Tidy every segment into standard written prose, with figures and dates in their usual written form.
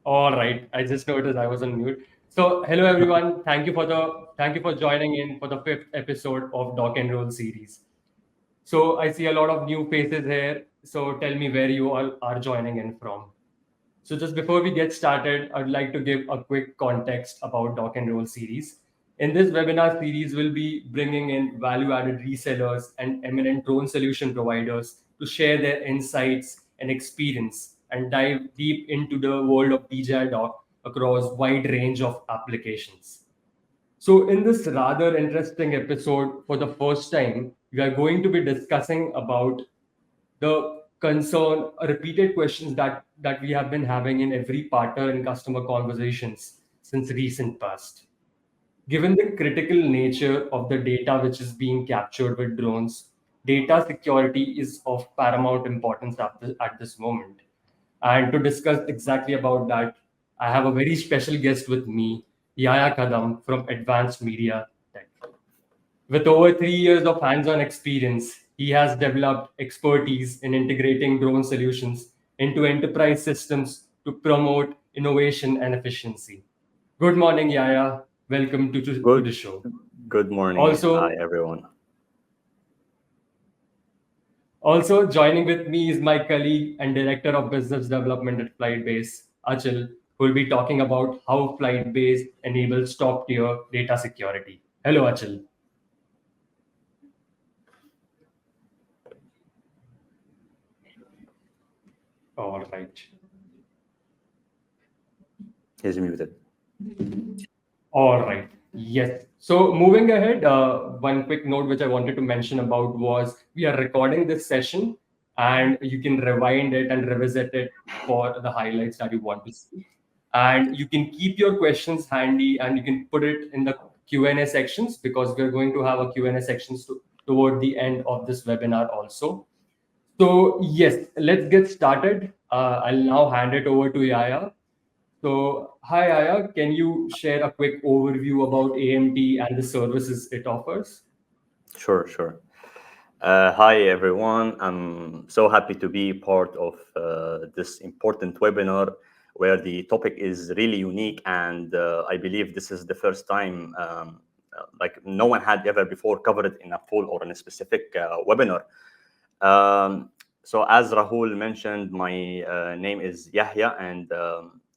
All right. I just noticed I was on mute. So, hello everyone. Thank you for joining in for the fifth episode of Doc and Roll series. So, I see a lot of new faces here. So, tell me where you all are joining in from. So, just before we get started, I'd like to give a quick context about Doc and Roll series. In this webinar series, we'll be bringing in value-added resellers and eminent drone solution providers to share their insights and experience and dive deep into the world of DJI Dock across wide range of applications. So, in this rather interesting episode, for the first time, we are going to be discussing about the concern, repeated questions that we have been having in every partner and customer conversations since recent past. Given the critical nature of the data which is being captured with drones, data security is of paramount importance at this moment. And to discuss exactly about that, I have a very special guest with me, Yaya Kadam from Advanced Media Tech. With over 3 years of hands on experience, he has developed expertise in integrating drone solutions into enterprise systems to promote innovation and efficiency. Good morning, Yaya. Welcome to Good, the show. good morning. Hi, Also, everyone. also joining with me is my colleague and Director of Business Development at FlightBase, Achal, who will be talking about how FlightBase enables top tier data security. Hello, Achal. All right. He's muted. All right. Yes. So moving ahead, one quick note which I wanted to mention about was we are recording this session and you can rewind it and revisit it for the highlights that you want to see. And you can keep your questions handy and you can put it in the Q&A sections because we're going to have a Q&A sections toward the end of this webinar also. So yes, let's get started. I'll now hand it over to Yaya. So, hi Aya, can you share a quick overview about AMT and the services it offers? Sure, sure. Hi, everyone. I'm so happy to be part of this important webinar where the topic is really unique. And I believe this is the first time, like no one had ever before covered it in a full or in a specific webinar. So as Rahul mentioned, my name is Yahya, and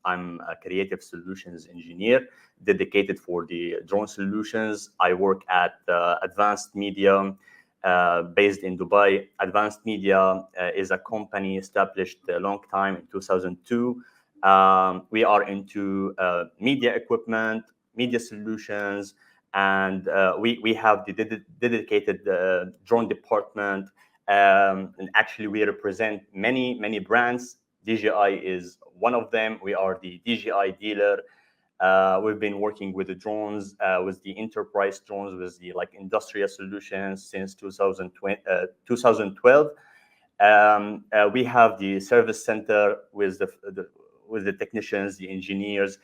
I'm a creative solutions engineer dedicated for the drone solutions. I work at Advanced Media, based in Dubai. Advanced Media is a company established a long time in 2002. We are into media equipment, media solutions, and we have the dedicated drone department. And actually, we represent many brands. DJI is one of them. We are the DJI dealer. We've been working with the drones, with the enterprise drones, with the like industrial solutions since 2012. We have the service center with with the technicians, the engineers.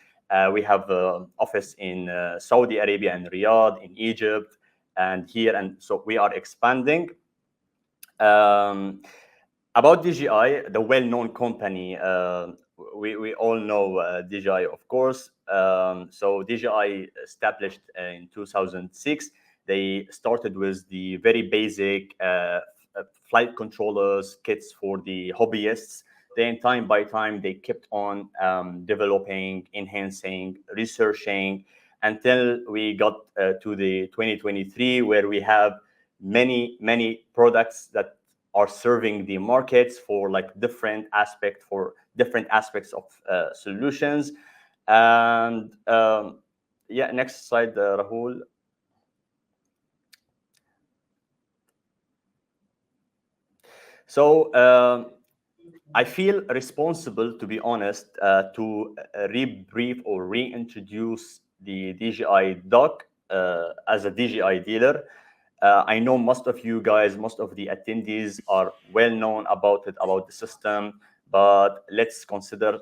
We have an office in Saudi Arabia and Riyadh, in Egypt, and here. And so we are expanding. Um, about DJI, the well-known company, we all know DJI, of course. So DJI established in 2006. They started with the very basic flight controllers kits for the hobbyists. Then, time by time, they kept on developing, enhancing, researching until we got to the 2023, where we have many products that are serving the markets for like different aspects of solutions. And yeah, next slide, Rahul. So I feel responsible, to be honest, to rebrief or reintroduce the DJI dock as a DJI dealer. I know most of you guys, most of the attendees are well known about it, about the system, but let's consider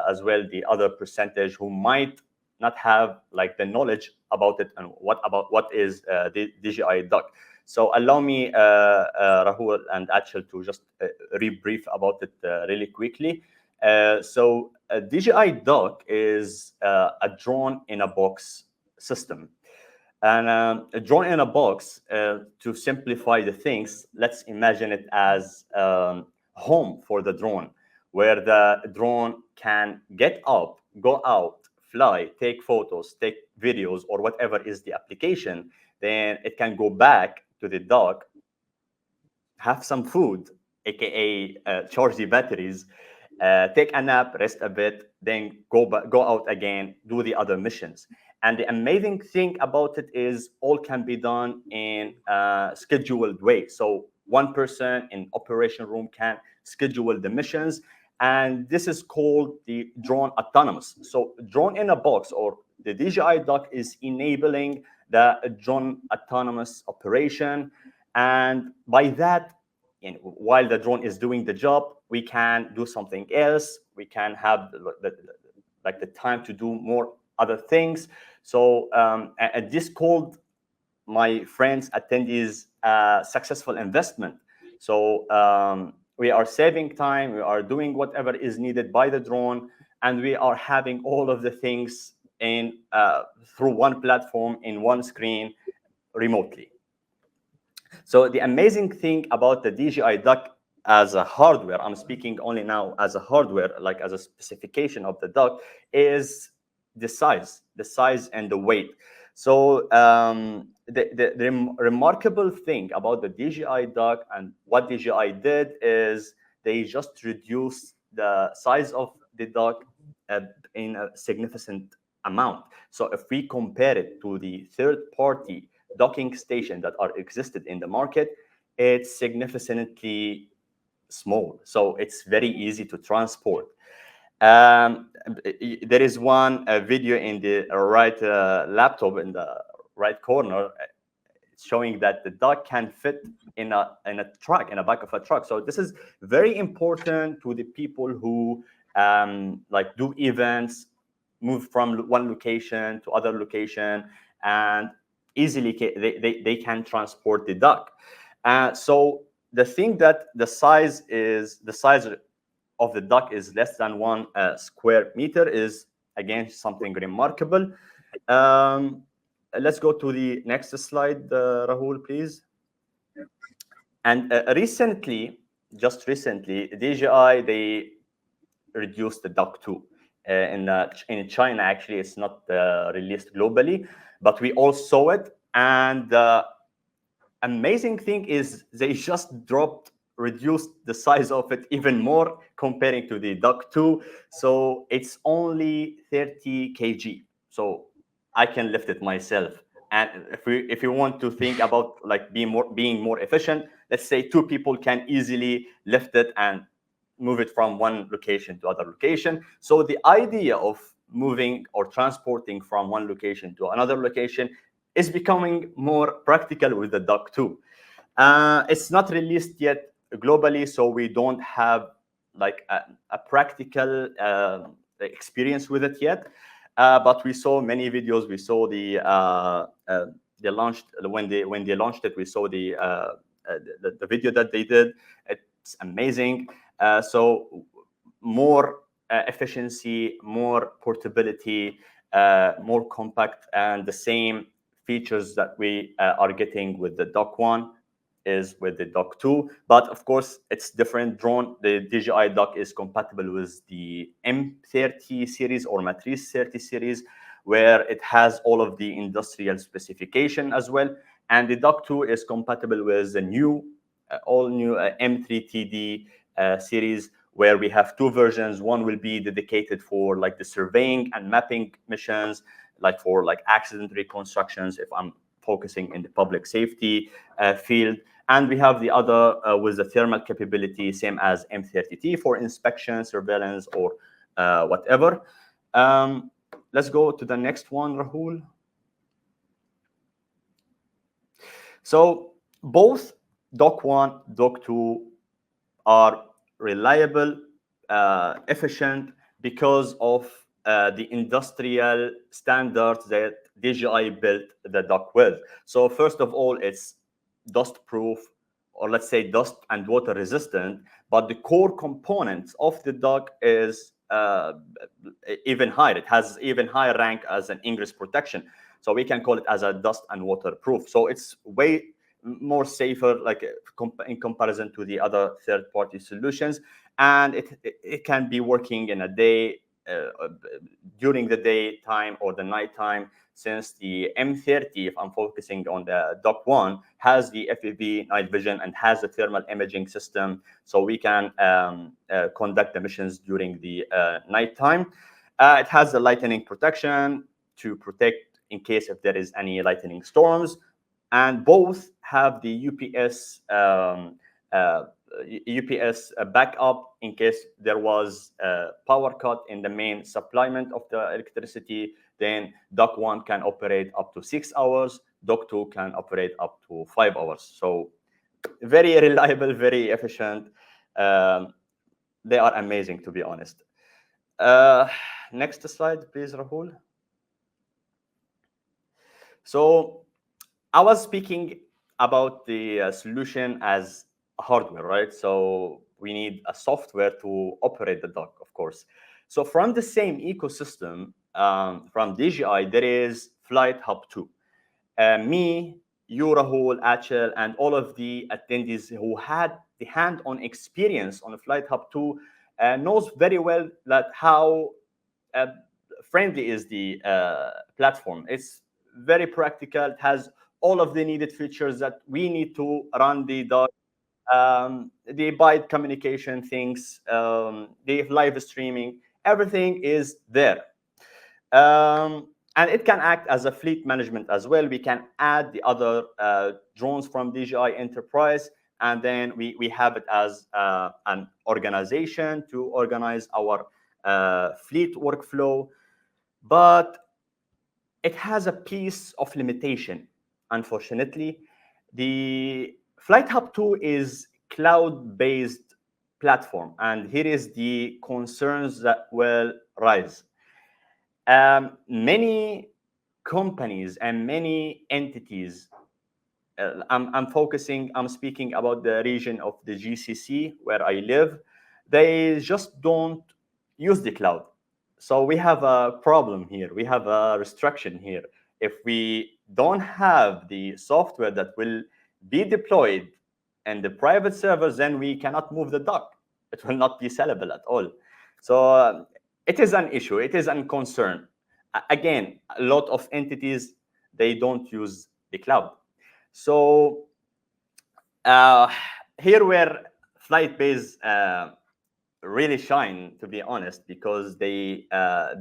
as well the other percentage who might not have like the knowledge about it and what is the DJI dock. So allow me, Rahul and Achal, to just rebrief about it really quickly. So a DJI Dock is a drone in a box system. And a drone in a box, to simplify the things, let's imagine it as home for the drone, where the drone can get up, go out, fly, take photos, take videos, or whatever is the application. Then it can go back to the dock, have some food, aka charge the batteries, take a nap, rest a bit, then go out again, do the other missions. And the amazing thing about it is all can be done in a scheduled way. So one person in operation room can schedule the missions, and this is called the drone autonomous. So drone in a box, or the DJI dock, is enabling the drone autonomous operation. And by that, while the drone is doing the job, we can do something else. We can have the time to do more other things. So and this called my friends attendees successful investment. So we are saving time, we are doing whatever is needed by the drone, and we are having all of the things in through one platform in one screen remotely. So the amazing thing about the DJI Duck as a hardware, I'm speaking only now as a hardware, like as a specification of the duck, is the size and the weight. So the remarkable thing about the DJI Duck and what DJI did is they just reduced the size of the duck in a significant amount. So if we compare it to the third-party docking station that are existed in the market, it's significantly small. So it's very easy to transport. There is one video in the right laptop in the right corner showing that the dock can fit in a truck, in the back of a truck. So this is very important to the people who like do events, move from one location to other location, and easily they can transport the duck. So the thing that the size of the duck is less than 1 square meter is again something remarkable. Let's go to the next slide, Rahul, please. And just recently, DJI, they reduced the duck too. In China, actually, it's not released globally, but we all saw it. And the amazing thing is they just reduced the size of it even more comparing to the duck 2. So it's only 30 kg. So I can lift it myself. And if you want to think about like being more efficient, let's say 2 people can easily lift it and move it from one location to other location. So the idea of moving or transporting from one location to another location is becoming more practical with the Duck 2. It's not released yet globally, so we don't have like a practical experience with it yet. But we saw many videos. We saw they launched when they launched it. We saw the video that they did. It's amazing. So more efficiency, more portability, more compact, and the same features that we are getting with the Dock 1 is with the Dock 2. But of course, it's different drone. The DJI Dock is compatible with the M30 series or Matrice 30 series, where it has all of the industrial specification as well. And the Dock 2 is compatible with the all new M3TD series, where we have 2 versions. One will be dedicated for like the surveying and mapping missions, like for like accident reconstructions, if I'm focusing in the public safety field. And we have the other with the thermal capability, same as M30T for inspection, surveillance, or whatever. Let's go to the next one, Rahul. So both Dock 1, Dock 2 are reliable, efficient, because of the industrial standards that DJI built the Dock with. So first of all, it's dust proof, or let's say dust and water resistant, but the core components of the dock is even higher. It has even higher rank as an ingress protection. So we can call it as a dust and waterproof. So it's way more safer, like in comparison to the other third-party solutions, and it can be working in a day, during the daytime or the nighttime. Since the M30, if I'm focusing on the Dock 1, has the FEV night vision and has a thermal imaging system, so we can conduct the missions during the nighttime. It has the lightning protection to protect in case if there is any lightning storms, and both have the UPS backup in case there was a power cut in the main supplyment of the electricity. Then Dock 1 can operate up to 6 hours. Dock 2 can operate up to 5 hours. So very reliable, very efficient. They are amazing, to be honest. Next slide, please, Rahul. So I was speaking about the solution as hardware, right? So we need a software to operate the dock, of course. So from the same ecosystem, from DJI, there is Flight Hub 2. Me, you, Rahul, Achel, and all of the attendees who had the hand-on experience on Flight Hub 2 knows very well that how uh, friendly is the platform. It's very practical. It has all of the needed features that we need to run the dock, the byte communication things, the live streaming, everything is there. And it can act as a fleet management as well. We can add the other drones from DJI Enterprise, and then we have it as an organization to organize our fleet workflow. But it has a piece of limitation, unfortunately. The Flight Hub 2 is cloud-based platform, and here is the concerns that will rise. Many companies and many entities, I'm speaking about the region of the GCC where I live, they just don't use the cloud. So we have a problem here. We have a restriction here. If we don't have the software that will be deployed in the private servers, then we cannot move the dock. It will not be sellable at all. So it is an issue. It is a concern. Again, a lot of entities, they don't use the cloud. So here where FlytBase really shine, to be honest, because they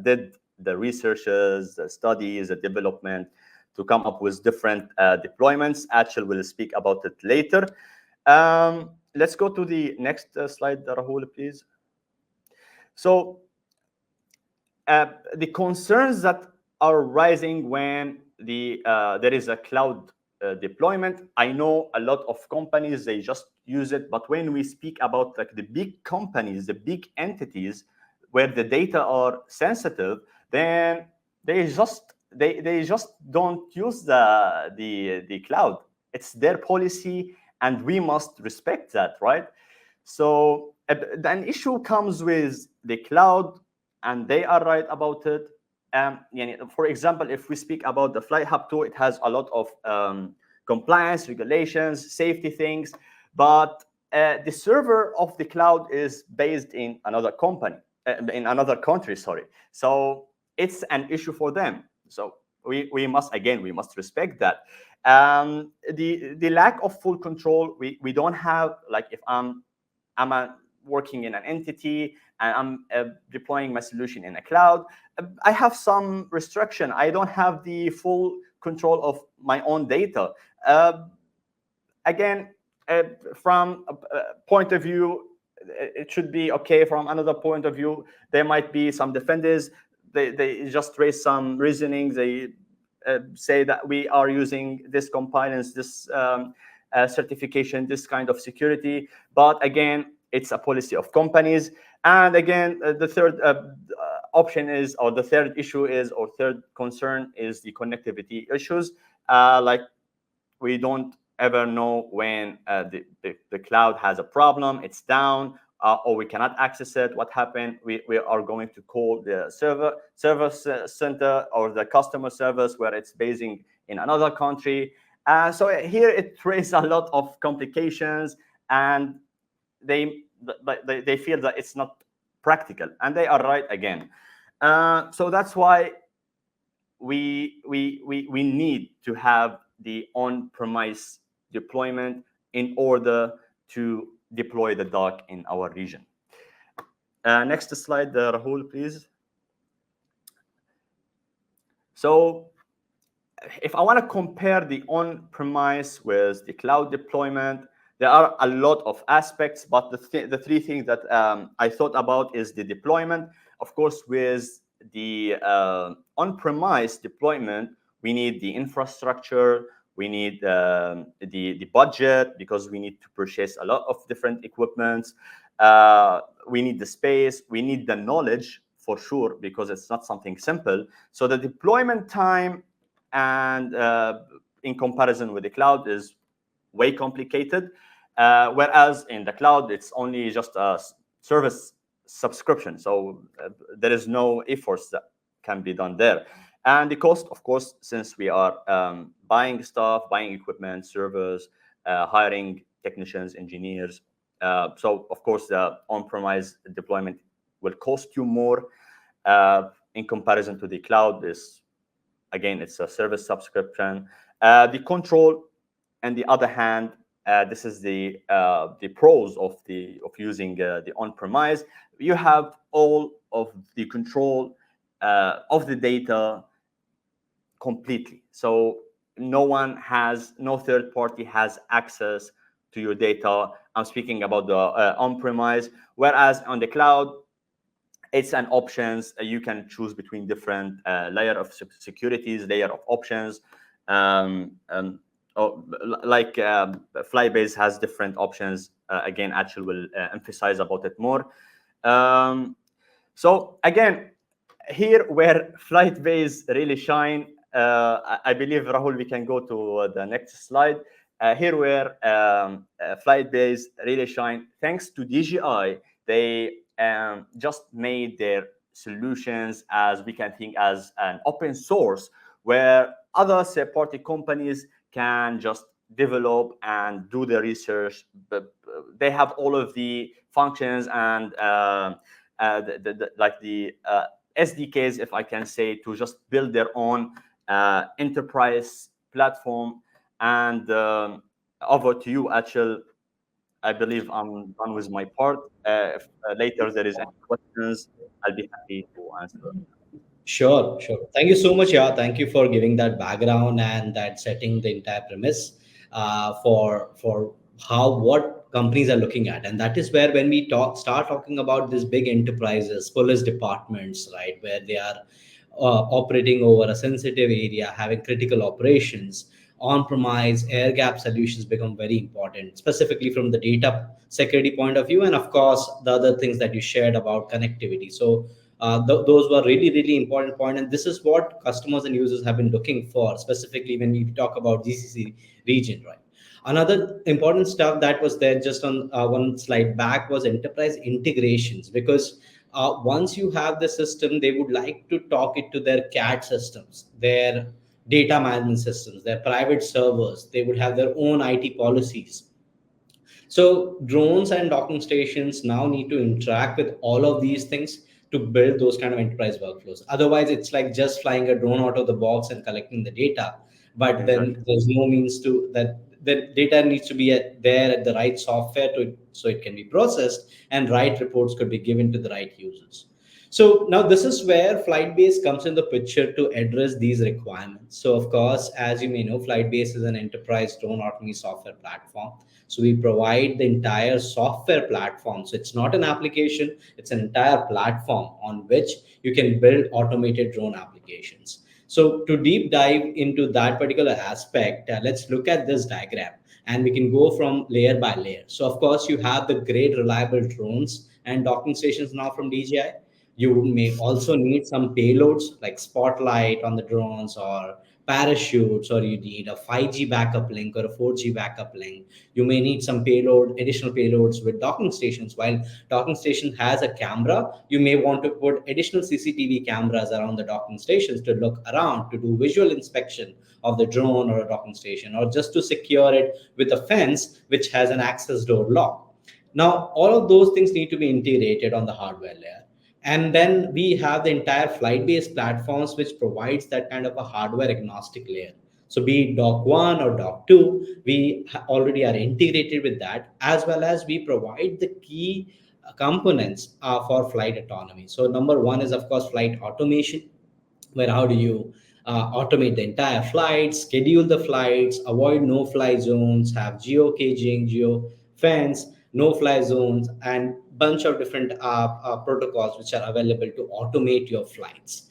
did the researches, the studies, the development to come up with different deployments. Achal will speak about it later. Let's go to the next slide, Rahul, please. So the concerns that are rising when there is a cloud deployment. I know a lot of companies, they just use it, but when we speak about like the big companies, the big entities where the data are sensitive, then they just don't use the cloud. It's their policy, and we must respect that, right? So an issue comes with the cloud, and they are right about it. For example, if we speak about the Flight Hub 2, it has a lot of compliance, regulations, safety things, but the server of the cloud is based in another company, in another country, sorry. So it's an issue for them. So we must respect that. The lack of full control, we don't have, like if I'm working in an entity and I'm deploying my solution in a cloud, I have some restriction. I don't have the full control of my own data. Again, from a point of view, it should be okay. From another point of view, there might be some defenders. They just raise some reasoning. They say that we are using this compliance, this certification, this kind of security. But again, it's a policy of companies. And again, the third option is, or the third issue is, or third concern is the connectivity issues. Like we don't ever know when the cloud has a problem, it's down, or we cannot access it. What happened? We are going to call the service center or the customer service where it's basing in another country. So here it raises a lot of complications, and they they feel that it's not practical, and they are right again. So that's why we need to have the on-premise deployment in order to deploy the dock in our region. Next slide, Rahul, please. So if I want to compare the on-premise with the cloud deployment, there are a lot of aspects, but the three things that I thought about is the deployment. Of course, with the on-premise deployment, we need the infrastructure, we need the budget, because we need to purchase a lot of different equipments. We need the space, we need the knowledge for sure, because it's not something simple. So the deployment time and in comparison with the cloud is way complicated. Whereas in the cloud, it's only just a service subscription. So there is no efforts that can be done there. And the cost, of course, since we are buying stuff, buying equipment, servers, hiring technicians, engineers. So, of course, the on-premise deployment will cost you more in comparison to the cloud. Again, it's a service subscription. The control, on the other hand, this is the pros of using the on-premise. You have all of the control of the data completely. So no third party has access to your data. I'm speaking about the on-premise, whereas on the cloud, it's an options. You can choose between different layer of securities, layer of options. Like FlytBase has different options. Again, Achal will emphasize about it more. So again, here where FlytBase really shine, I believe, Rahul, we can go to the next slide. Here where FlytBase really shine, thanks to DJI, they just made their solutions, as we can think, as an open source, where other third-party companies can just develop and do the research. But they have all of the functions and like the SDKs, if I can say, to just build their own enterprise platform. And over to you, Achal. I believe I'm done with my part. If later there is any questions, I'll be happy to answer. Sure, sure. Thank you so much. Yeah, thank you for giving that background and that setting the entire premise for how what companies are looking at, and that is where when we start talking about these big enterprises, police departments, right, where they are operating over a sensitive area, having critical operations. On-premise air gap solutions become very important, specifically from the data security point of view, and of course the other things that you shared about connectivity. So those were really, really important point, and this is what customers and users have been looking for, specifically when we talk about GCC region, right? Another important stuff that was there just on one slide back was enterprise integrations, because once you have the system, they would like to talk it to their CAD systems, their data management systems, their private servers. They would have their own IT policies. So drones and docking stations now need to interact with all of these things to build those kind of enterprise workflows. Otherwise, it's like just flying a drone out of the box and collecting the data, but Exactly. then there's no means to that. The data needs to be there at the right software to so it can be processed and right reports could be given to the right users. So now this is where FlightBase comes in the picture to address these requirements. So of course, as you may know, FlightBase is an enterprise drone autonomy software platform. So we provide the entire software platform. So it's not an application, it's an entire platform on which you can build automated drone applications. So to deep dive into that particular aspect, let's look at this diagram and we can go from layer by layer. So of course, you have the great reliable drones and docking stations now from DJI. You may also need some payloads like spotlight on the drones, or parachutes, or you need a 5G backup link or a 4G backup link. You may need some additional payloads with docking stations. While docking station has a camera, you may want to put additional CCTV cameras around the docking stations to look around, to do visual inspection of the drone or a docking station, or just to secure it with a fence which has an access door lock. Now, all of those things need to be integrated on the hardware layer. And then we have the entire FlytBase platforms, which provides that kind of a hardware agnostic layer. So be it Doc 1 or Doc 2, we already are integrated with that, as well as we provide the key components for flight autonomy. So number one is, of course, flight automation, where how do you automate the entire flight, schedule the flights, avoid no-fly zones, have geo-caging, geo-fence, no-fly zones, and bunch of different protocols which are available to automate your flights.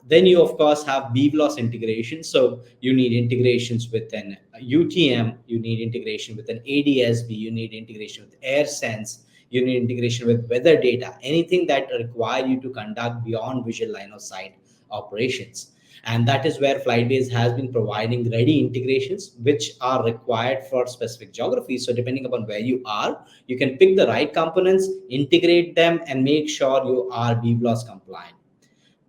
Then you of course have BVLOS integration. So you need integrations with an UTM, you need integration with an ADSB, you need integration with AirSense, you need integration with weather data, anything that require you to conduct beyond visual line of sight operations. And that is where FlytBase has been providing ready integrations which are required for specific geographies. So depending upon where you are, you can pick the right components, integrate them, and make sure you are BVLOS compliant.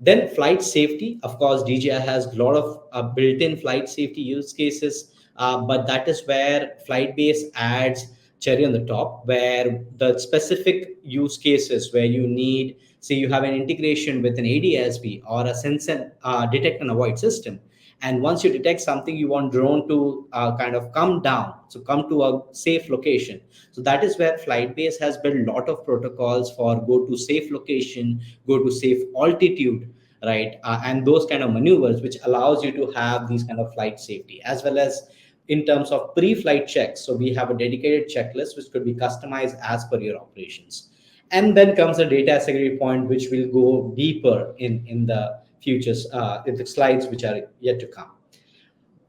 Then flight safety, of course, DJI has a lot of built-in flight safety use cases, but that is where FlytBase adds cherry on the top, where the specific use cases where you need, say, you have an integration with an ADSB or a sense and detect and avoid system. And once you detect something, you want drone to kind of come down, so come to a safe location. So that is where FlytBase has built a lot of protocols for go to safe location, go to safe altitude, right? And those kind of maneuvers, which allows you to have these kind of flight safety, as well as in terms of pre-flight checks. So we have a dedicated checklist which could be customized as per your operations. And then comes the data security point, which will go deeper in the futures, in the slides which are yet to come.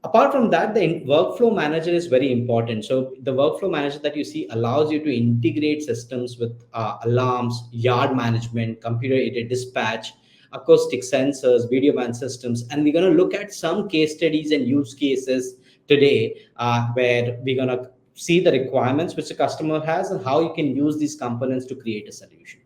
Apart from that, the workflow manager is very important. So the workflow manager that you see allows you to integrate systems with alarms, yard management, computer aided dispatch, acoustic sensors, video band systems. And we're going to look at some case studies and use cases today, where we're going to see the requirements which the customer has and how you can use these components to create a solution.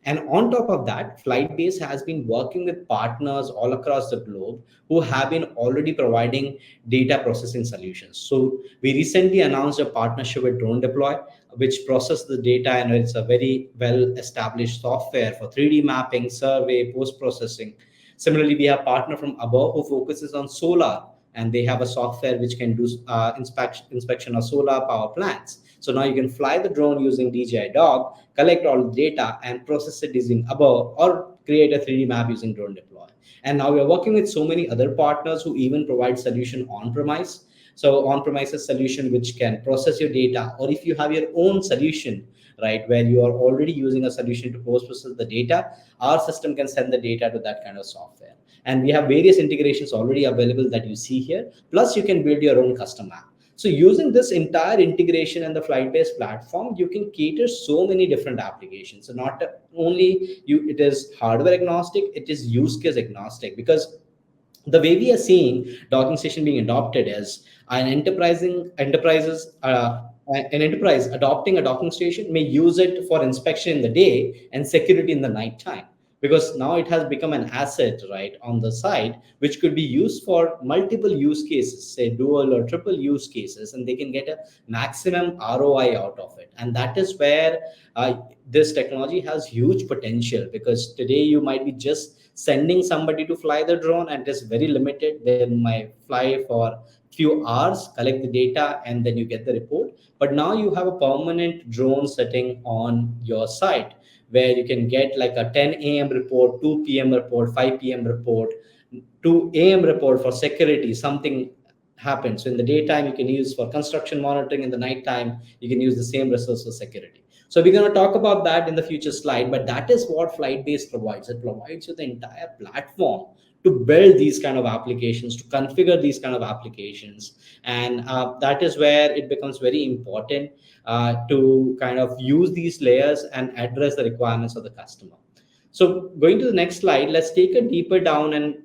And on top of that, FlytBase has been working with partners all across the globe who have been already providing data processing solutions. So we recently announced a partnership with Drone Deploy, which processes the data, and it's a very well-established software for 3D mapping, survey, post-processing. Similarly, we have a partner from above who focuses on solar, and they have a software which can do inspection of solar power plants. So now you can fly the drone using DJI Dog, collect all the data, and process it using above, or create a 3D map using Drone Deploy. And now we are working with so many other partners who even provide solution on premise. So on premises solution which can process your data, or if you have your own solution, right, where you are already using a solution to post process the data, our system can send the data to that kind of software. And we have various integrations already available that you see here. Plus, you can build your own custom app. So using this entire integration and the FlytBase platform, you can cater so many different applications. So not only it is hardware agnostic, it is use case agnostic, because the way we are seeing docking station being adopted is an enterprise adopting a docking station may use it for inspection in the day and security in the night time, because now it has become an asset, right, on the side, which could be used for multiple use cases, say dual or triple use cases, and they can get a maximum ROI out of it. And that is where this technology has huge potential, because today you might be just sending somebody to fly the drone and it is very limited. They might fly for few hours, collect the data, and then you get the report. But now you have a permanent drone setting on your site, where you can get like a 10 a.m. report, 2 p.m. report, 5 p.m. report, 2 a.m. report for security. Something happens. So in the daytime, you can use for construction monitoring. In the nighttime, you can use the same resource for security. So we're going to talk about that in the future slide, but that is what FlytBase provides. It provides you the entire platform to build these kind of applications, to configure these kind of applications. And that is where it becomes very important to kind of use these layers and address the requirements of the customer. So going to the next slide, let's take a deeper down and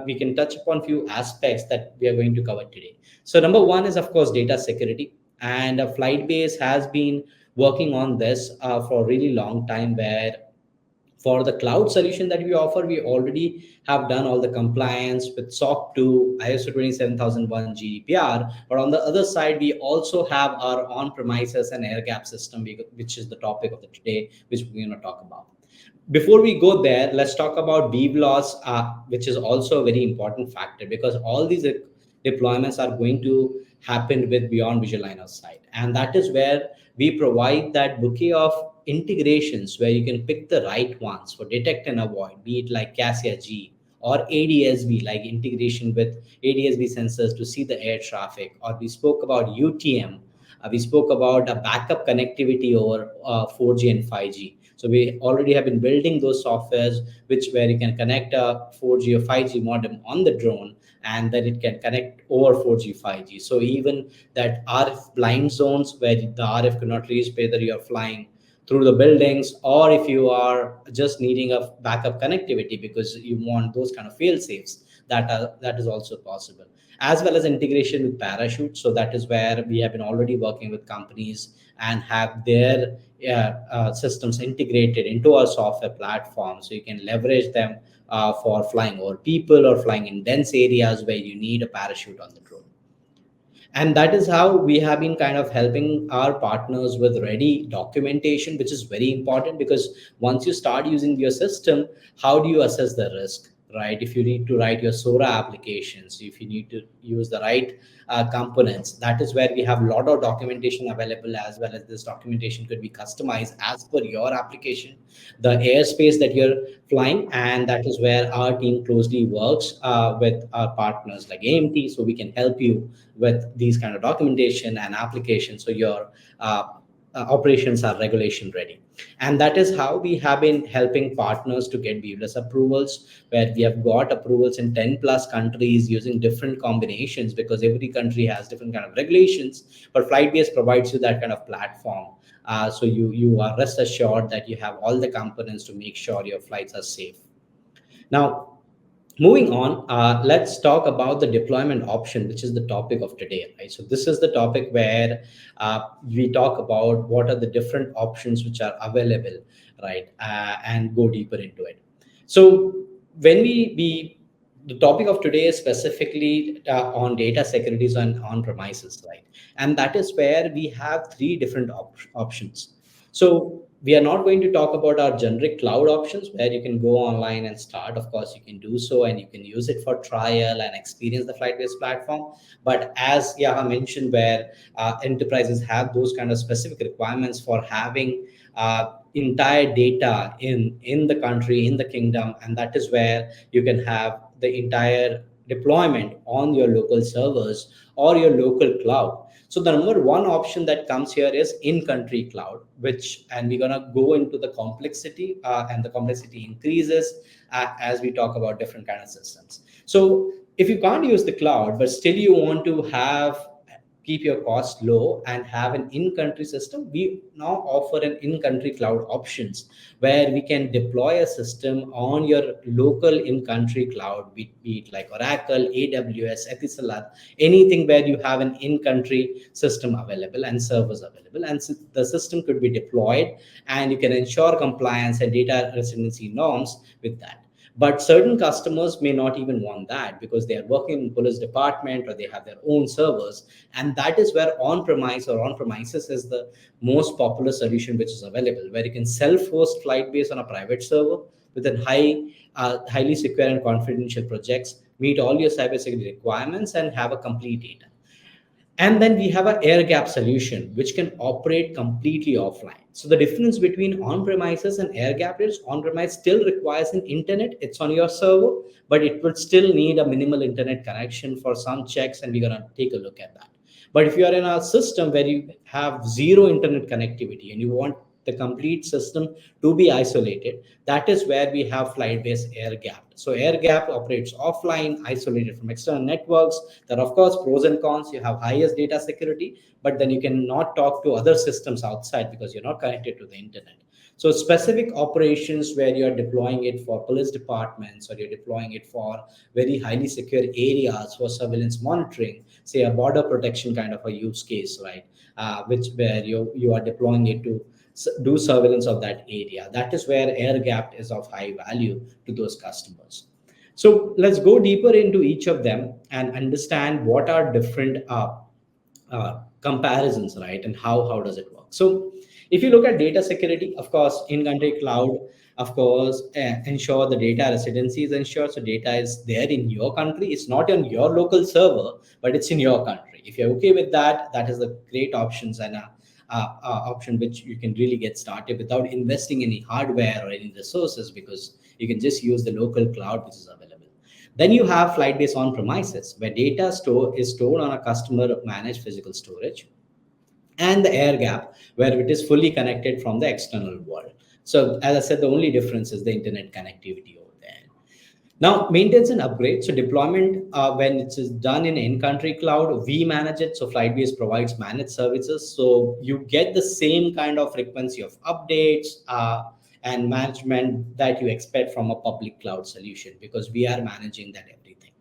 we can touch upon few aspects that we are going to cover today. So number one is of course data security, and FlightBase has been working on this for a really long time, where for the cloud solution that we offer, we already have done all the compliance with SOC 2, ISO 27001, GDPR. But on the other side, we also have our on-premises and air gap system, which is the topic of the today, which we're going to talk about. Before we go there, let's talk about BVLOS, which is also a very important factor, because all these deployments are going to happen with beyond visual line of sight. And that is where we provide that bouquet of integrations where you can pick the right ones for detect and avoid, be it like Cassia G or ADSB, like integration with ADSB sensors to see the air traffic, or we spoke about UTM. We spoke about a backup connectivity over 4G and 5G. So we already have been building those softwares, which where you can connect a 4G or 5G modem on the drone, and then it can connect over 4G, 5G. So even that RF blind zones where the RF cannot reach, whether you're flying through the buildings or if you are just needing a backup connectivity because you want those kind of fail safes, that is also possible, as well as integration with parachute. So that is where we have been already working with companies and have their systems integrated into our software platform, so you can leverage them for flying over people or flying in dense areas where you need a parachute on the drone. And that is how we have been kind of helping our partners with ready documentation, which is very important, because once you start using your system, how do you assess the risk, right? If you need to write your SORA applications, if you need to use the right components, that is where we have a lot of documentation available, as well as this documentation could be customized as per your application, the airspace that you're flying. And that is where our team closely works with our partners like AMT, so we can help you with these kind of documentation and applications, so your operations are regulation ready. And that is how we have been helping partners to get BVLOS approvals, where we have got approvals in 10 plus countries using different combinations, because every country has different kind of regulations. But FlightBase provides you that kind of platform, so you are rest assured that you have all the components to make sure your flights are safe. Now, moving on, let's talk about the deployment option, which is the topic of today, right? So this is the topic where we talk about what are the different options which are available, right? And go deeper into it. So when we the topic of today is specifically on data securities on premises, right? And that is where we have three different options. So we are not going to talk about our generic cloud options where you can go online and start. Of course, you can do so and you can use it for trial and experience the FlightBase platform. But as Yaha mentioned, where enterprises have those kind of specific requirements for having entire data in the country, in the kingdom, and that is where you can have the entire deployment on your local servers or your local cloud. So the number one option that comes here is in-country cloud, and we're gonna go into the complexity, and the complexity increases as we talk about different kind of systems. So if you can't use the cloud, but still you want to keep your cost low and have an in-country system, we now offer an in-country cloud options where we can deploy a system on your local in-country cloud, be it like Oracle, AWS, Etisalat, anything where you have an in-country system available and servers available, and the system could be deployed, and you can ensure compliance and data residency norms with that. But certain customers may not even want that because they are working in police department or they have their own servers. And that is where on-premise or on-premises is the most popular solution which is available, where you can self-host FlightBase on a private server with a highly secure and confidential projects, meet all your cybersecurity requirements, and have a complete data. And then we have an air gap solution, which can operate completely offline. So the difference between on-premises and air gap is on-premise still requires an internet. It's on your server, but it would still need a minimal internet connection for some checks, and we're gonna take a look at that. But if you are in a system where you have zero internet connectivity and you want the complete system to be isolated, that is where we have FlightBase air gap. So air gap operates offline, isolated from external networks. There are of course pros and cons. You have highest data security, but then you cannot talk to other systems outside because you're not connected to the internet. So specific operations where you're deploying it for police departments, or you're deploying it for very highly secure areas for surveillance monitoring, say a border protection kind of a use case, right? Which where you are deploying it to do surveillance of that area. That is where air gap is of high value to those customers. So let's go deeper into each of them and understand what are different comparisons, right? And how does it work? So if you look at data security, of course, in-country cloud, of course, ensure the data residency is ensured. So data is there in your country. It's not on your local server, but it's in your country. If you're okay with that, that is the great options and option which you can really get started without investing any hardware or any resources, because you can just use the local cloud which is available. Then you have FlytBase on premises, where data is stored on a customer managed physical storage, and the air gap, where it is fully connected from the external world. So as I said, the only difference is the internet connectivity over there. Now, maintenance and upgrade. So deployment, when it is done in in-country cloud, we manage it. So FlytBase provides managed services. So you get the same kind of frequency of updates and management that you expect from a public cloud solution, because we are managing that everything.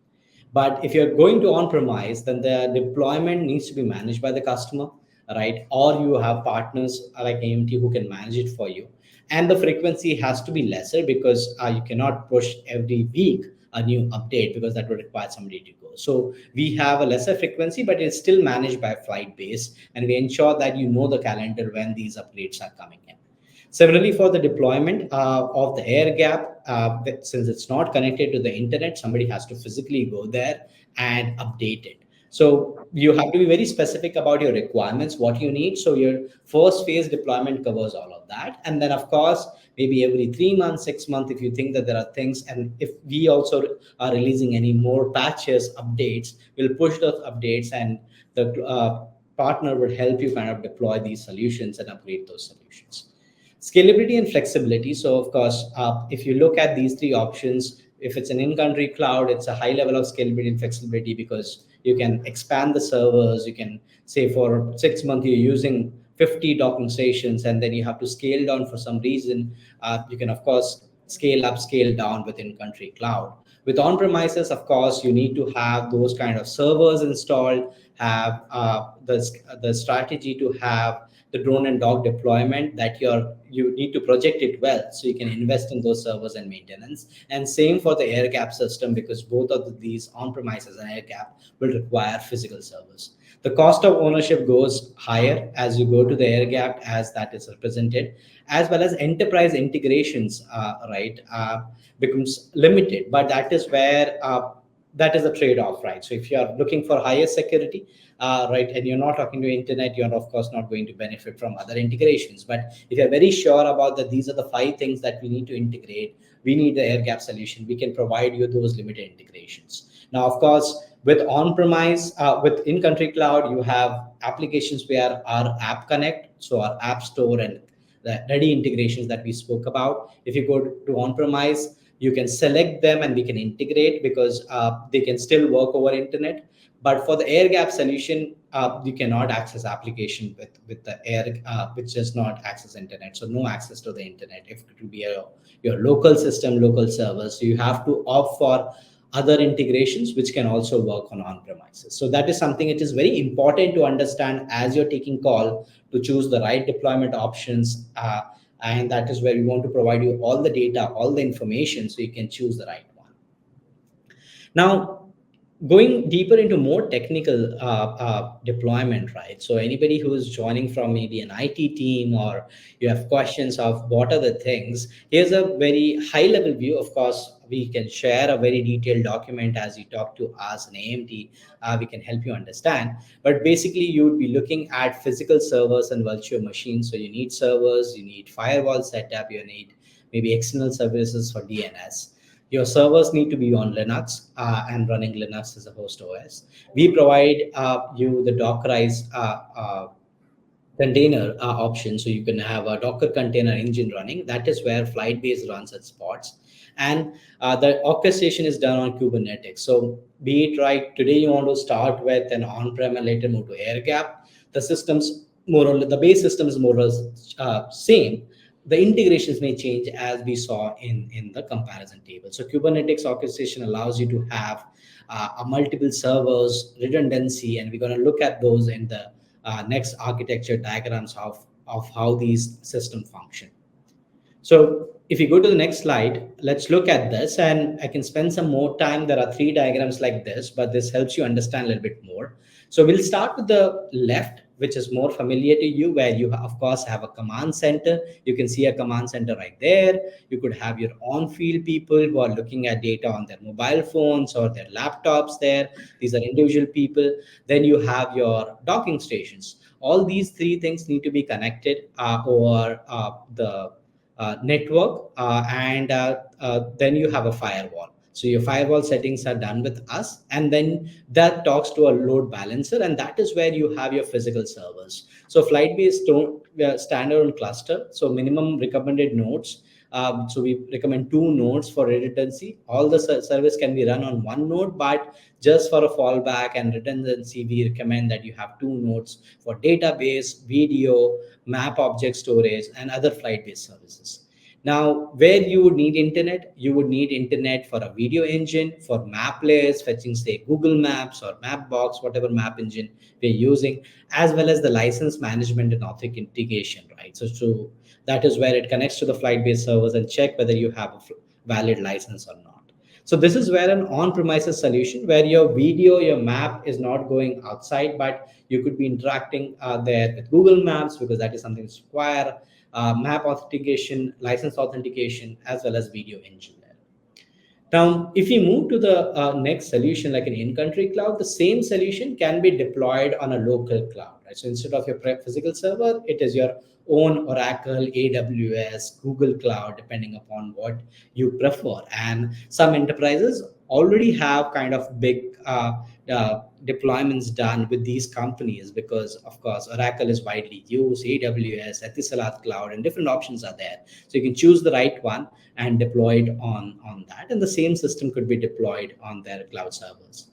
But if you're going to on-premise, then the deployment needs to be managed by the customer, right? Or you have partners like AMT who can manage it for you. And the frequency has to be lesser, because you cannot push every week a new update, because that would require somebody to go. So we have a lesser frequency, but it's still managed by FlytBase, and we ensure that you know the calendar when these updates are coming in. Similarly, for the deployment of the air gap, since it's not connected to the internet, somebody has to physically go there and update it. So you have to be very specific about your requirements, what you need. So your first phase deployment covers all of that. And then, of course, maybe every 3 months, 6 months, if you think that there are things, and if we also are releasing any more patches, updates, we'll push those updates, and the partner would help you kind of deploy these solutions and upgrade those solutions. Scalability and flexibility. So of course, if you look at these three options, if it's an in-country cloud, it's a high level of scalability and flexibility, because you can expand the servers. You can say for 6 months you're using 50 docking stations, and then you have to scale down for some reason. You can, of course, scale up, scale down with in-country cloud. With on-premises, of course, you need to have those kind of servers installed, have the strategy to have the drone and dog deployment, that you need to project it well, so you can invest in those servers and maintenance. And same for the air gap system, because both of these on-premises and air gap will require physical servers. The cost of ownership goes higher as you go to the air gap, as that is represented, as well as enterprise integrations, becomes limited. But that is where that is a trade-off, right? So if you are looking for higher security, right, and you're not talking to internet, you're of course not going to benefit from other integrations. But if you're very sure about that, these are the 5 things that we need to integrate, we need the air gap solution, we can provide you those limited integrations. Now, of course, with on-premise, with in-country cloud, you have applications where our app connect, so our app store and the ready integrations that we spoke about. If you go to on-premise, you can select them and we can integrate, because they can still work over internet. But for the air gap solution, you cannot access application with the air, which does not access internet. So no access to the internet. If it will be your local system, local server. So you have to opt for other integrations which can also work on-premises. So that is something it is very important to understand as you're taking call to choose the right deployment options. And that is where we want to provide you all the data, all the information, so you can choose the right one. Now, going deeper into more technical deployment, right? So anybody who is joining from maybe an IT team, or you have questions of what are the things, here's a very high level view. Of course, we can share a very detailed document as you talk to us and AMT. We can help you understand. But basically, you would be looking at physical servers and virtual machines. So you need servers, you need firewall setup, you need maybe external services for DNS. Your servers need to be on Linux and running Linux as a host OS. We provide you the Dockerized container option, so you can have a Docker container engine running. That is where FlytBase runs its pods. And the orchestration is done on Kubernetes. So be it right, today you want to start with an on-prem and later move to air gap. The systems, more or less, the base system is more or less same. the integrations may change as we saw in the comparison table. So Kubernetes orchestration allows you to have a multiple servers, redundancy, and we're going to look at those in the next architecture diagrams of how these systems function. So if you go to the next slide, let's look at this, and I can spend some more time. There are three diagrams like this, but this helps you understand a little bit more. So we'll start with the left, which is more familiar to you, where you of course have a command center. You can see a command center right there. You could have your on-field people who are looking at data on their mobile phones or their laptops there. These are individual people. Then you have your docking stations. All these three things need to be connected over the network, and then you have a firewall. So your firewall settings are done with us, and then that talks to a load balancer, and that is where you have your physical servers. So FlytBase don't standalone cluster, so minimum recommended nodes. So we recommend 2 nodes for redundancy. All the service can be run on 1 node, but just for a fallback and redundancy, we recommend that you have 2 nodes for database, video, map object storage, and other flight-based services. Now, where you would need internet for a video engine, for map layers, fetching, say, Google Maps or Mapbox, whatever map engine we're using, as well as the license management and authentication, right? So that is where it connects to the flight-based servers and check whether you have a valid license or not. So this is where an on-premises solution, where your video, your map is not going outside, but you could be interacting there with Google Maps, because that is something that's require map authentication, license authentication, as well as video engine there. Now, if you move to the next solution, like an in-country cloud, the same solution can be deployed on a local cloud, right? So instead of your physical server, it is your own Oracle, AWS, Google Cloud, depending upon what you prefer. And some enterprises already have kind of big deployments done with these companies, because of course Oracle is widely used, AWS, Etisalat Cloud, and different options are there. So you can choose the right one and deploy it on that, and the same system could be deployed on their cloud servers.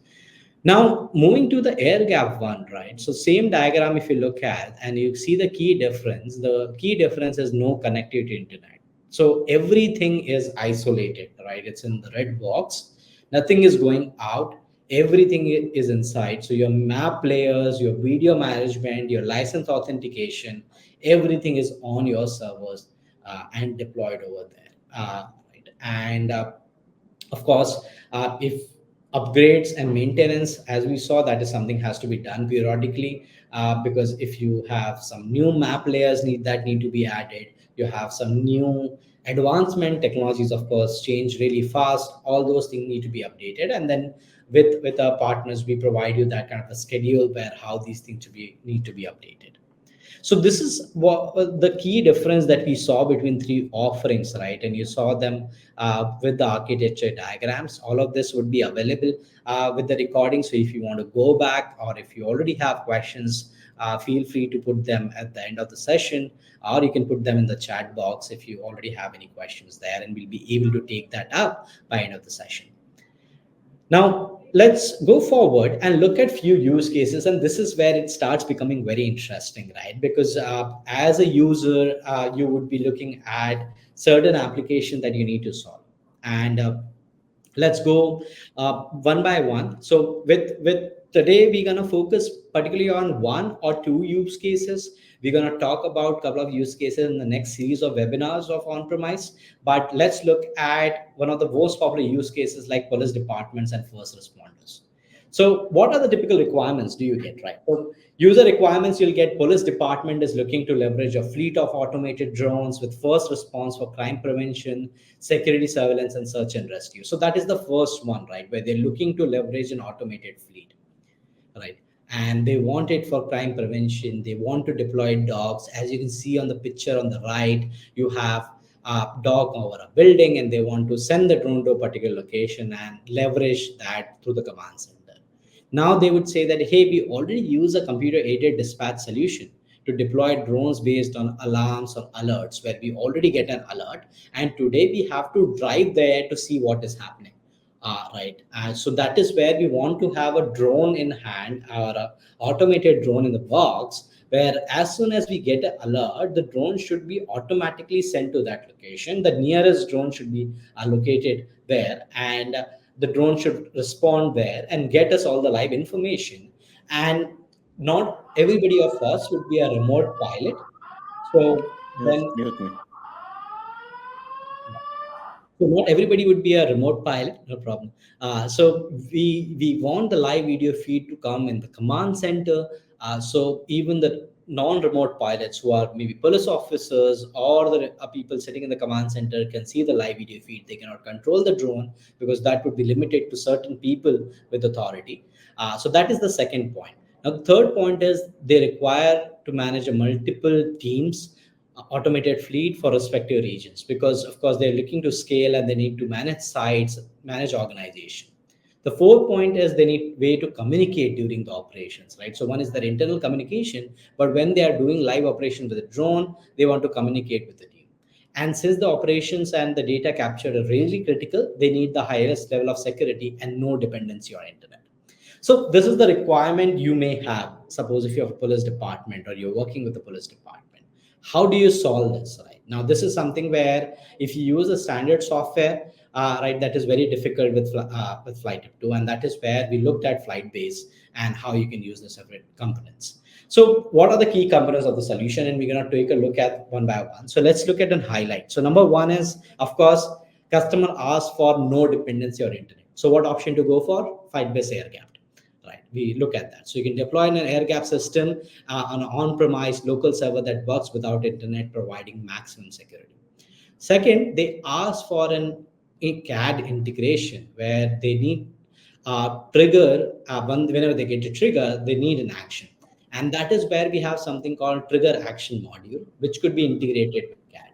Now, moving to the air gap one, right? So same diagram, if you look at, and you see the key difference is no connectivity to internet. So everything is isolated, right? It's in the red box. Nothing is going out. Everything is inside. So your map layers, your video management, your license authentication, everything is on your servers and deployed over there. Right? And of course, if upgrades and maintenance, as we saw, that is something has to be done periodically, because if you have some new map layers need to be added, you have some new advancement technologies, of course, change really fast. All those things need to be updated, and then with our partners, we provide you that kind of a schedule where how these things need to be updated. So this is what the key difference that we saw between three offerings, right? And you saw them with the architecture diagrams. All of this would be available with the recording. So if you want to go back, or if you already have questions, feel free to put them at the end of the session, or you can put them in the chat box if you already have any questions there, and we'll be able to take that up by end of the session. Now, let's go forward and look at few use cases, and this is where it starts becoming very interesting, right? Because as a user, you would be looking at certain application that you need to solve, and let's go one by one. So with today, we're going to focus particularly on 1 or 2 use cases. We're going to talk about a couple of use cases in the next series of webinars of on-premise, but let's look at one of the most popular use cases, like police departments and first responders. So what are the typical requirements do you get, right? So user requirements, you'll get police department is looking to leverage a fleet of automated drones with first response for crime prevention, security surveillance, and search and rescue. So that is the first one, right? Where they're looking to leverage an automated fleet, right? And they want it for crime prevention. They want to deploy dogs. As you can see on the picture on the right, you have a dog over a building, and they want to send the drone to a particular location and leverage that through the command center. Now they would say that, hey, we already use a computer-aided dispatch solution to deploy drones based on alarms or alerts, where we already get an alert, and today we have to drive there to see what is happening. Right. So that is where we want to have a drone in hand, or an automated drone in the box, where as soon as we get an alert, the drone should be automatically sent to that location. The nearest drone should be located there, and the drone should respond there and get us all the live information. And not everybody of us would be a remote pilot. So Yes, then mute me. So not everybody would be a remote pilot, no problem. So we want the live video feed to come in the command center. So even the non-remote pilots who are maybe police officers or the people sitting in the command center can see the live video feed. They cannot control the drone because that would be limited to certain people with authority. So that is the second point. Now the third point is they require to manage a multiple teams automated fleet for respective regions, because of course they're looking to scale and they need to manage sites, manage organization. The fourth point is they need way to communicate during the operations, right? So one is their internal communication, but when they are doing live operation with a drone, they want to communicate with the team. And since the operations and the data captured are really critical, they need the highest level of security and no dependency on internet. So this is the requirement you may have. Suppose if you have a police department or you're working with the police department, how do you solve this? Right now, this is something where if you use a standard software, right, that is very difficult with Flight 2, and that is where we looked at FlightBase and how you can use the separate components. So what are the key components of the solution? And we're going to take a look at one by one. So let's look at an highlight. So number one is, of course, customer asks for no dependency or internet. So what option to go for? FlightBase air gap. Right, we look at that. So you can deploy an air gap system on an on-premise local server that works without internet, providing maximum security. Second, they ask for a CAD integration where they need trigger whenever they get a trigger, they need an action, and that is where we have something called trigger action module, which could be integrated with CAD.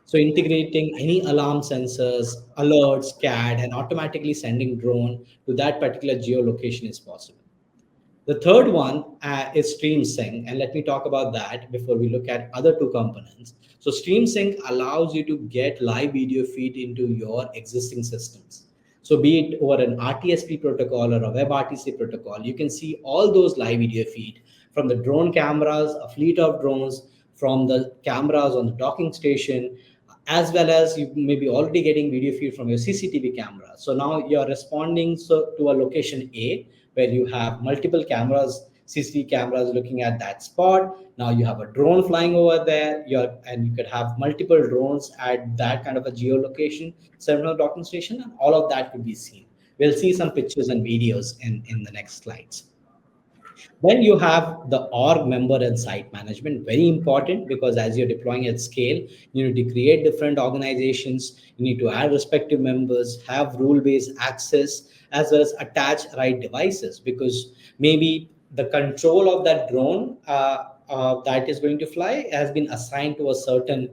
So integrating any alarm sensors, alerts, CAD, and automatically sending drone to that particular geolocation is possible. The third one is Stream Sync, and let me talk about that before we look at other two components. So Stream Sync allows you to get live video feed into your existing systems. So be it over an RTSP protocol or a WebRTC protocol, you can see all those live video feed from the drone cameras, a fleet of drones, from the cameras on the docking station, as well as you may be already getting video feed from your CCTV camera. So now you're responding to a location A where you have multiple cameras, CCTV cameras looking at that spot. Now you have a drone flying over there, and you could have multiple drones at that kind of a geolocation, central docking station, and all of that could be seen. We'll see some pictures and videos in the next slides. Then you have the org member and site management, very important, because as you're deploying at scale, you need to create different organizations, you need to add respective members, have rule-based access, as well as attach right devices, because maybe the control of that drone that is going to fly has been assigned to a certain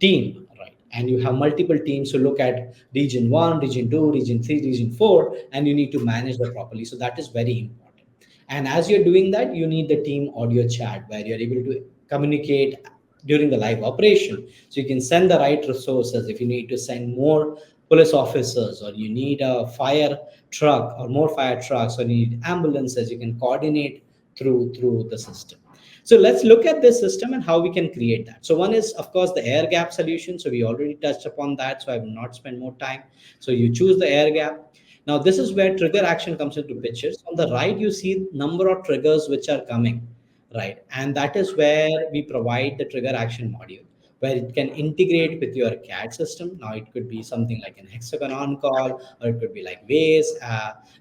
team, right? And you have multiple teams who look at region 1, region 2, region 3, region 4, and you need to manage that properly. So that is very important. And as you're doing that, you need the team audio chat where you're able to communicate during the live operation. So you can send the right resources. If you need to send more police officers, or you need a fire truck or more fire trucks, or you need ambulances, you can coordinate through the system. So let's look at this system and how we can create that. So one is, of course, the air gap solution. So we already touched upon that, so I will not spend more time. So you choose the air gap. Now, this is where trigger action comes into pictures. On the right, you see number of triggers which are coming, right? And that is where we provide the trigger action module, where it can integrate with your CAD system. Now, it could be something like an hexagon on call, or it could be like Waze,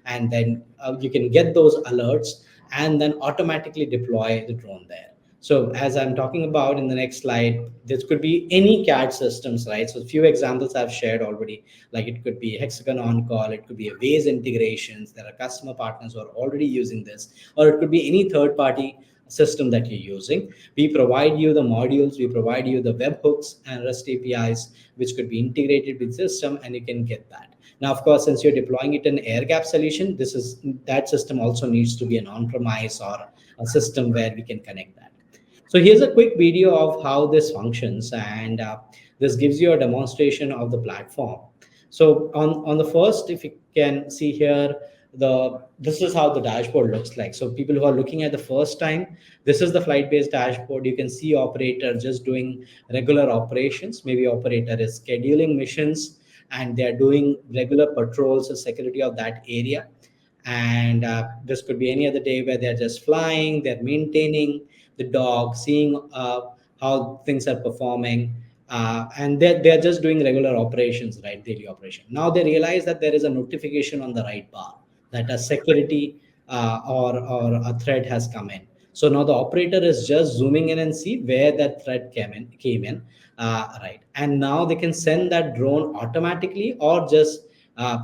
and then you can get those alerts and then automatically deploy the drone there. So as I'm talking about in the next slide, this could be any CAD systems, right? So a few examples I've shared already, like it could be Hexagon on call, it could be a Waze integrations. There are customer partners who are already using this, or it could be any third party system that you're using. We provide you the modules, we provide you the webhooks and REST APIs, which could be integrated with system, and you can get that. Now, of course, since you're deploying it in air gap solution, that system also needs to be an on-premise or a system where we can connect that. So here's a quick video of how this functions, and this gives you a demonstration of the platform. So on the first, if you can see here, this is how the dashboard looks like. So people who are looking at the first time, this is the FlytBase dashboard. You can see operator just doing regular operations. Maybe operator is scheduling missions and they are doing regular patrols or security of that area. And this could be any other day where they're just flying, they're maintaining the dog, seeing how things are performing, and they're just doing regular operations, right? Daily operation. Now they realize that there is a notification on the right bar that a security or a threat has come in. So now the operator is just zooming in and see where that threat came in, right? And now they can send that drone automatically or just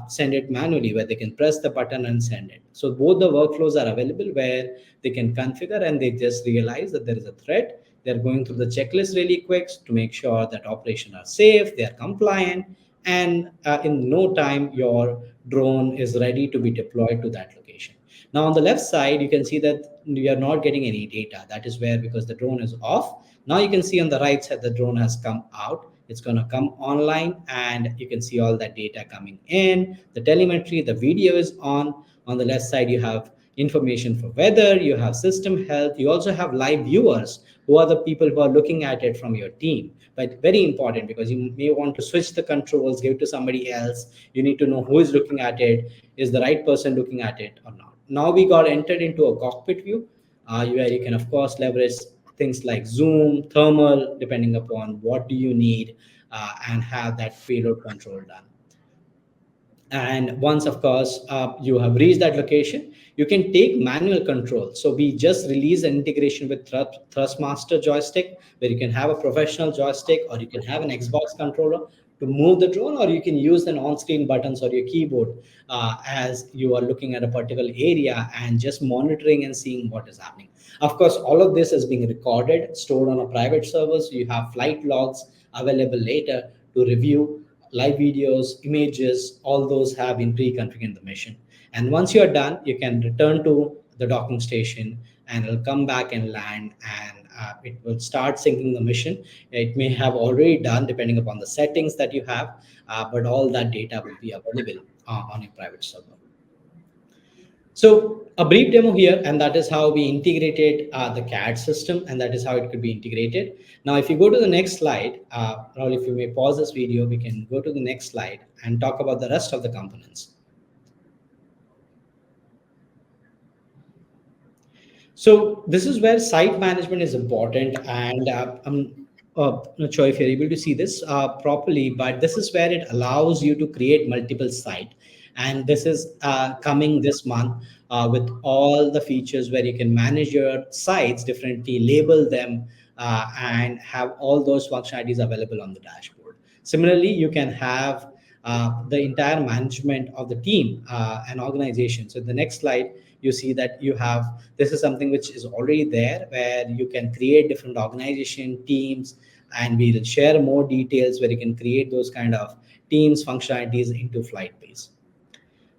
send it manually, where they can press the button and send it. So both the workflows are available where they can configure and they just realize that there is a threat. They're going through the checklist really quick to make sure that operations are safe, they are compliant, and in no time your drone is ready to be deployed to that location. Now on the left side, you can see that you are not getting any data. That is where, because the drone is off. Now you can see on the right side the drone has come out. It's going to come online and you can see all that data coming in. The telemetry, the video is on the left side. You have information for weather, you have system health, you also have live viewers who are the people who are looking at it from your team. But very important, because you may want to switch the controls, give it to somebody else. You need to know who is looking at it, is the right person looking at it or not. Now we got entered into a cockpit view, where you can of course leverage things like zoom, thermal, depending upon what do you need, and have that payload control done. And once of course you have reached that location, you can take manual control. So we just released an integration with thrustmaster joystick, where you can have a professional joystick or you can have an Xbox controller to move the drone, or you can use an on-screen buttons or your keyboard as you are looking at a particular area and just monitoring and seeing what is happening. Of course, all of this is being recorded, stored on a private server, so you have flight logs available later to review. Live videos, images, all those have been pre-configured in the mission. And once you're done, you can return to the docking station and it'll come back and land, and it will start syncing the mission. It may have already done depending upon the settings that you have, but all that data will be available on your private server. So a brief demo here, and that is how we integrated the CAD system, and that is how it could be integrated. Now, if you go to the next slide, Rahul, if you may pause this video, we can go to the next slide and talk about the rest of the components. So this is where site management is important, and I'm not sure if you're able to see this properly, but this is where it allows you to create multiple sites. And this is coming this month with all the features where you can manage your sites differently, label them, and have all those functionalities available on the dashboard. Similarly, you can have the entire management of the team and organization. So the next slide, you see that you have, this is something which is already there, where you can create different organization teams, and we'll share more details where you can create those kind of teams functionalities into FlytBase.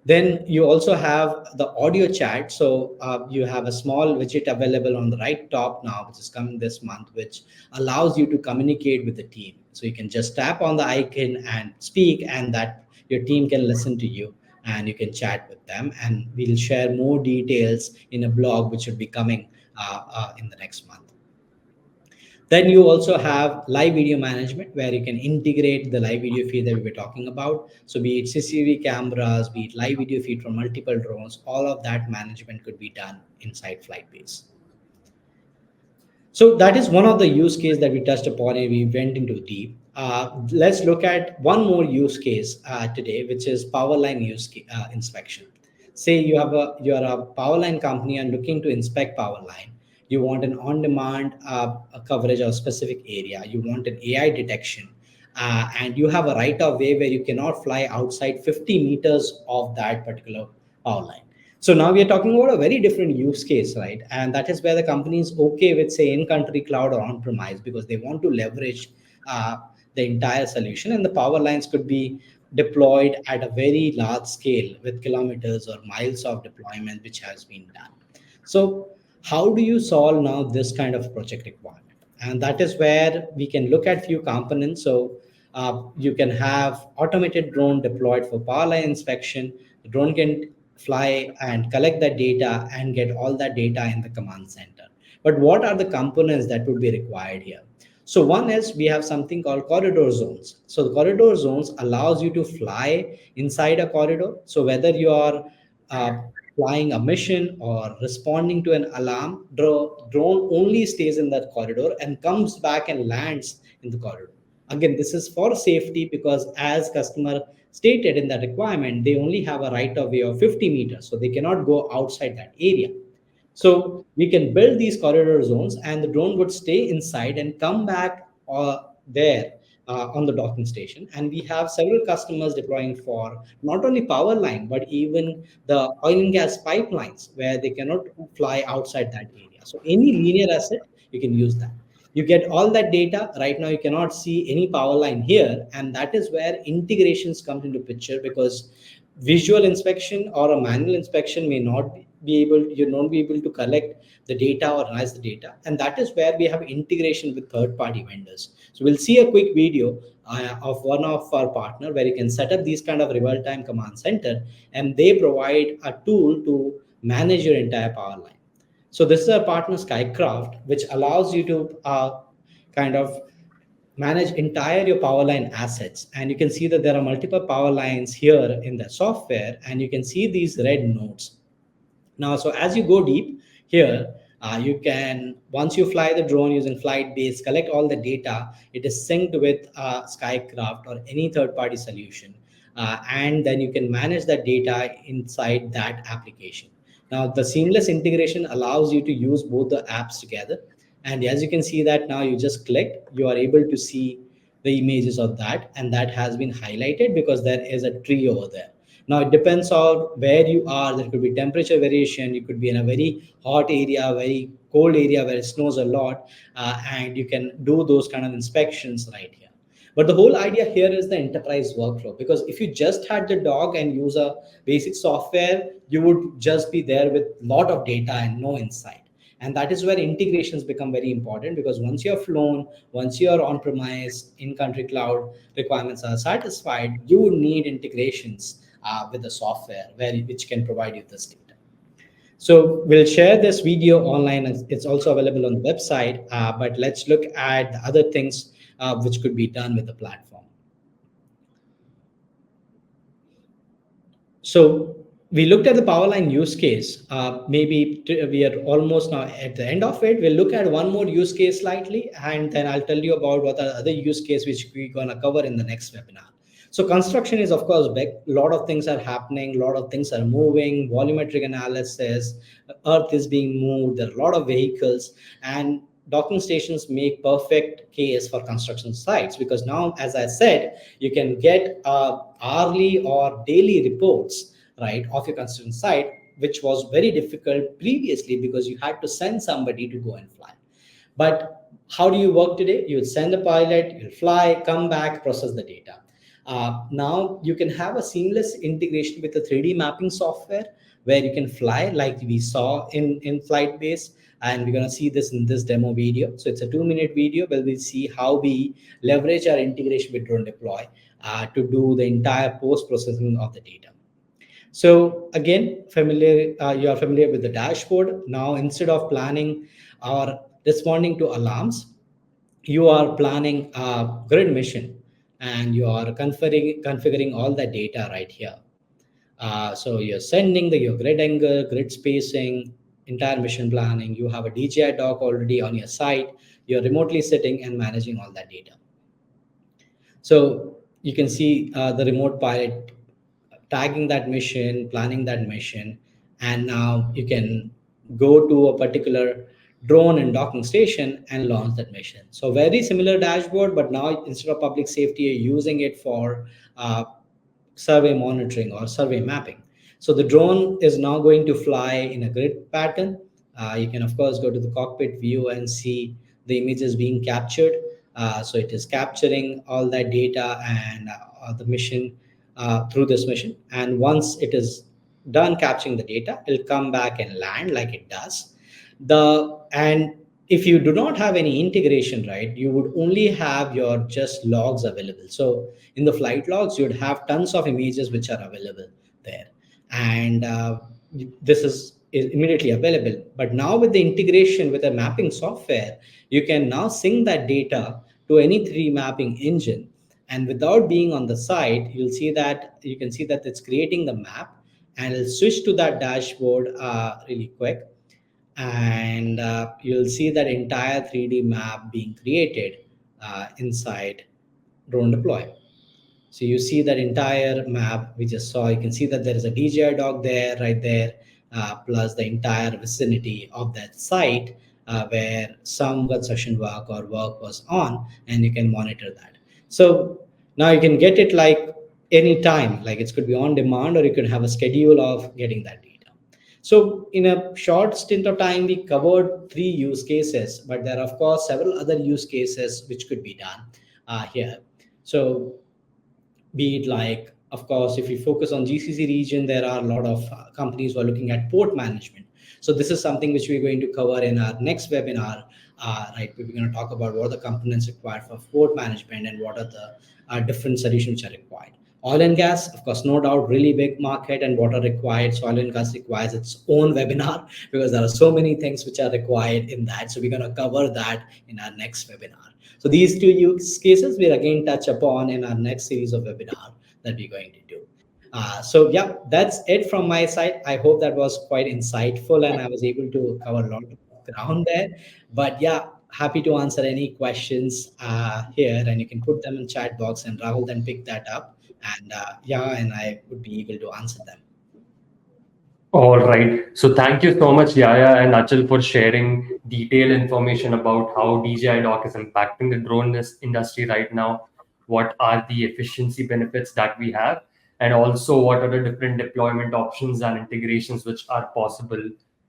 Then you also have the audio chat. So you have a small widget available on the right top now, which is coming this month, which allows you to communicate with the team. So you can just tap on the icon and speak, and that your team can listen to you and you can chat with them. And we'll share more details in a blog, which should be coming in the next month. Then you also have live video management, where you can integrate the live video feed that we were talking about. So be it CCTV cameras, be it live video feed from multiple drones, all of that management could be done inside FlytBase. So that is one of the use case that we touched upon and we went into deep. Let's look at one more use case today, which is power line inspection. Say you are a power line company and looking to inspect power line. You want an on-demand coverage of a specific area. You want an AI detection, and you have a right of way where you cannot fly outside 50 meters of that particular power line. So now we are talking about a very different use case, right? And that is where the company is okay with, say, in-country cloud or on-premise, because they want to leverage the entire solution, and the power lines could be deployed at a very large scale with kilometers or miles of deployment, which has been done. So how do you solve now this kind of project requirement? And that is where we can look at few components. So you can have automated drone deployed for power line inspection. The drone can fly and collect that data and get all that data in the command center. But what are the components that would be required here? So one is we have something called corridor zones. So the corridor zones allows you to fly inside a corridor. So whether you are uh, flying a mission or responding to an alarm, drone only stays in that corridor and comes back and lands in the corridor. Again, this is for safety because as customer stated in that requirement, they only have a right of way of 50 meters, so they cannot go outside that area. So we can build these corridor zones, and the drone would stay inside and come back there on the docking station. And we have several customers deploying for not only power line but even the oil and gas pipelines where they cannot fly outside that area. So any linear asset, you can use that. You get all that data. Right now you cannot see any power line here, and that is where integrations comes into picture, because visual inspection or a manual inspection may not be able, you not be able to collect the data or analyze the data, and that is where we have integration with third party vendors. So we'll see a quick video of one of our partner where you can set up these kind of real time command center, and they provide a tool to manage your entire power line. So this is a partner Skycraft, which allows you to kind of manage entire your power line assets. And you can see that there are multiple power lines here in the software, and you can see these red nodes. Now, so as you go deep here, you can, once you fly the drone using FlytBase, collect all the data. It is synced with Skycraft or any third-party solution, and then you can manage that data inside that application. Now, the seamless integration allows you to use both the apps together. And as you can see that now you just click, you are able to see the images of that, and that has been highlighted because there is a tree over there. Now it depends on where you are. There could be temperature variation. You could be in a very hot area, very cold area where it snows a lot, and you can do those kind of inspections right here. But the whole idea here is the enterprise workflow, because if you just had the dog and use a basic software, you would just be there with a lot of data and no insight. And that is where integrations become very important, because once you're flown, once you're on premise, in country cloud requirements are satisfied, you need integrations with the software which can provide you this data. So we'll share this video online. It's also available on the website, but let's look at the other things which could be done with the platform. So we looked at the powerline use case. We are almost now at the end of it. We'll look at one more use case slightly, and then I'll tell you about what are other use case which we're going to cover in the next webinar. So construction is, of course, big. A lot of things are happening. A lot of things are moving. Volumetric analysis, earth is being moved. There are a lot of vehicles, and docking stations make perfect case for construction sites, because now, as I said, you can get hourly or daily reports, right, of your construction site, which was very difficult previously because you had to send somebody to go and fly. But how do you work today? You would send a pilot, you'll fly, come back, process the data. Now you can have a seamless integration with the 3D mapping software where you can fly like we saw in FlytBase. And we're going to see this in this demo video. So it's a 2-minute video where we see how we leverage our integration with Drone Deploy to do the entire post-processing of the data. So again, you are familiar with the dashboard. Now, instead of planning or responding to alarms, you are planning a grid mission, and you are configuring all the data right here. So you're sending your grid angle, grid spacing, entire mission planning. You have a DJI dock already on your site. You're remotely sitting and managing all that data. So you can see the remote pilot tagging that mission, planning that mission, and now you can go to a particular drone and docking station and launch that mission. So very similar dashboard, but now instead of public safety, you're using it for survey monitoring or survey mapping. So the drone is now going to fly in a grid pattern. You can, of course, go to the cockpit view and see the images being captured. So it is capturing all that data and the mission through this mission. And once it is done capturing the data, it'll come back and land like it does. And if you do not have any integration, right, you would only have your just logs available. So in the flight logs, you would have tons of images which are available there. and this is immediately available. But now with the integration with the mapping software, you can now sync that data to any 3D mapping engine, and without being on the site, you can see that it's creating the map, and it'll switch to that dashboard really quick, and you'll see that entire 3D map being created inside drone deploy. So you see that entire map we just saw. You can see that there is a DJI dog there, right there, plus the entire vicinity of that site where some construction work or work was on, and you can monitor that. So now you can get it like anytime, like it could be on demand, or you could have a schedule of getting that data. So in a short stint of time, we covered 3 use cases, but there are of course several other use cases which could be done here. So be it like, of course, if you focus on GCC region, there are a lot of companies who are looking at port management. So this is something which we're going to cover in our next webinar, right? We're going to talk about what are the components required for port management and what are the different solutions which are required. Oil and gas, of course, no doubt, really big market and what are required. So oil and gas requires its own webinar because there are so many things which are required in that. So we're going to cover that in our next webinar. So these 2 use cases we'll again touch upon in our next series of webinar that we're going to do. So yeah, that's it from my side. I hope that was quite insightful and I was able to cover a lot of ground there. But yeah, happy to answer any questions here, and you can put them in chat box, and Rahul then pick that up, and and I would be able to answer them. All right. So thank you so much, Yaya and Achal, for sharing detailed information about how DJI Dock is impacting the drone industry right now. What are the efficiency benefits that we have, and also what are the different deployment options and integrations which are possible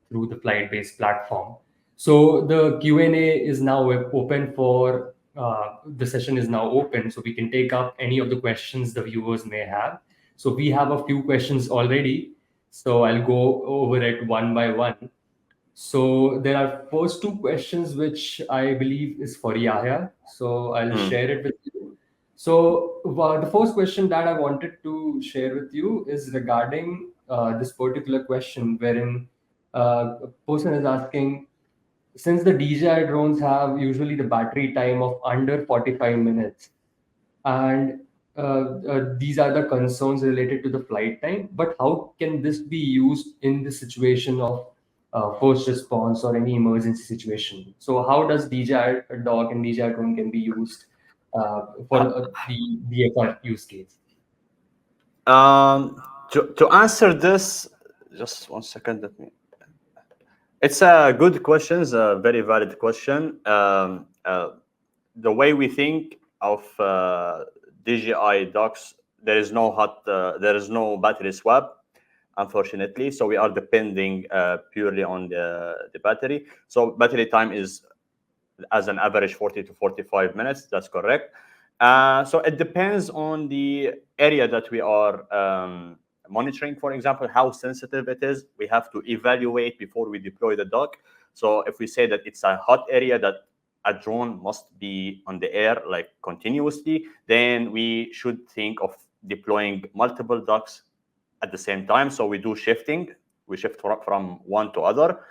through the FlytBase platform. So the Q&A is now open for the session is now open, so we can take up any of the questions the viewers may have. So we have a few questions already. So I'll go over it one by one. So there are first 2 questions which I believe is for Yahya. So I'll share it with you. So the first question that I wanted to share with you is regarding this particular question, wherein a person is asking, since the DJI drones have usually the battery time of under 45 minutes, and these are the concerns related to the flight time, but how can this be used in the situation of first response or any emergency situation? So how does DJI dog and DJI drone can be used for the DFR use case? To answer this, just 1 second. It's a good question, a very valid question. The way we think of DJI docks, there is no battery swap, unfortunately. So we are depending purely on the battery. So battery time is, as an average, 40 to 45 minutes. That's correct. So it depends on the area that we are monitoring. For example, how sensitive it is. We have to evaluate before we deploy the dock. So if we say that it's a hot area that a drone must be on the air like continuously, then we should think of deploying multiple docks at the same time. So we do shifting. We shift from one to other.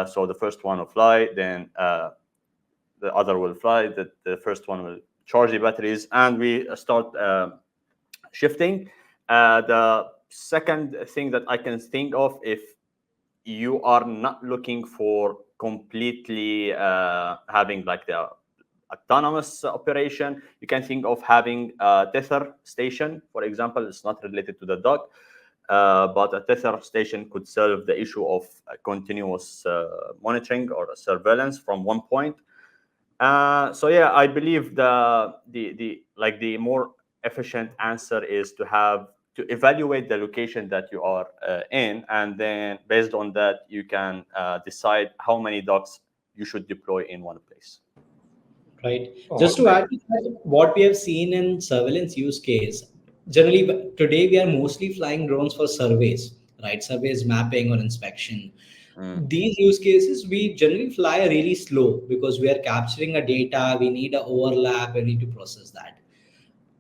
So the first one will fly, then the other will fly. The first one will charge the batteries, and we start shifting. The second thing that I can think of, if you are not looking for completely having like the autonomous operation, you can think of having a tether station. For example, it's not related to the dock, but a tether station could solve the issue of continuous monitoring or surveillance from one point. So yeah, I believe the more efficient answer is to evaluate the location that you are in, and then based on that you can decide how many docks you should deploy in one place. Right. Just to add to that, what we have seen in surveillance use case, generally today we are mostly flying drones for surveys, right? Surveys, mapping, or inspection. These use cases we generally fly really slow because we are capturing a data, we need an overlap, we need to process that.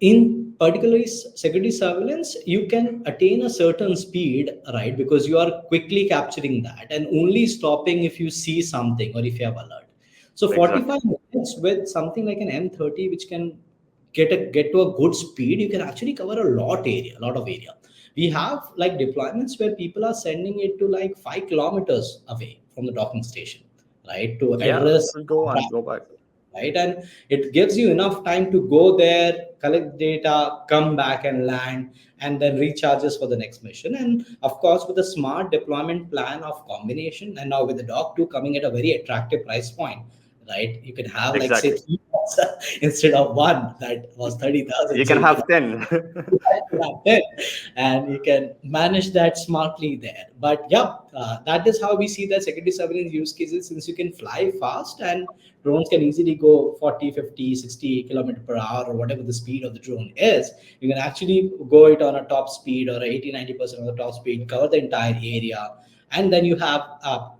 in particularly security surveillance, you can attain a certain speed, right? Because you are quickly capturing that and only stopping if you see something or if you have alert. So Exactly. 45 minutes with something like an M30, which can get to a good speed, you can actually cover a lot of area. We have like deployments where people are sending it to like 5 kilometers away from the docking station, right, to Yeah, it address will go and go back. right? And it gives you enough time to go there, collect data, come back and land, and then recharges for the next mission. And of course, with a smart deployment plan of combination, and now with the Dock 2 coming at a very attractive price point, right? You can have like say Exactly. three dogs instead of one that was 30,000. You So can you can have 10. have 10, and you can manage that smartly there. But yeah, that is how we see the security surveillance use cases, since you can fly fast and drones can easily go 40, 50, 60 kilometer per hour or whatever the speed of the drone is. You can actually go it on a top speed or 80, 90% of the top speed, cover the entire area. And then you have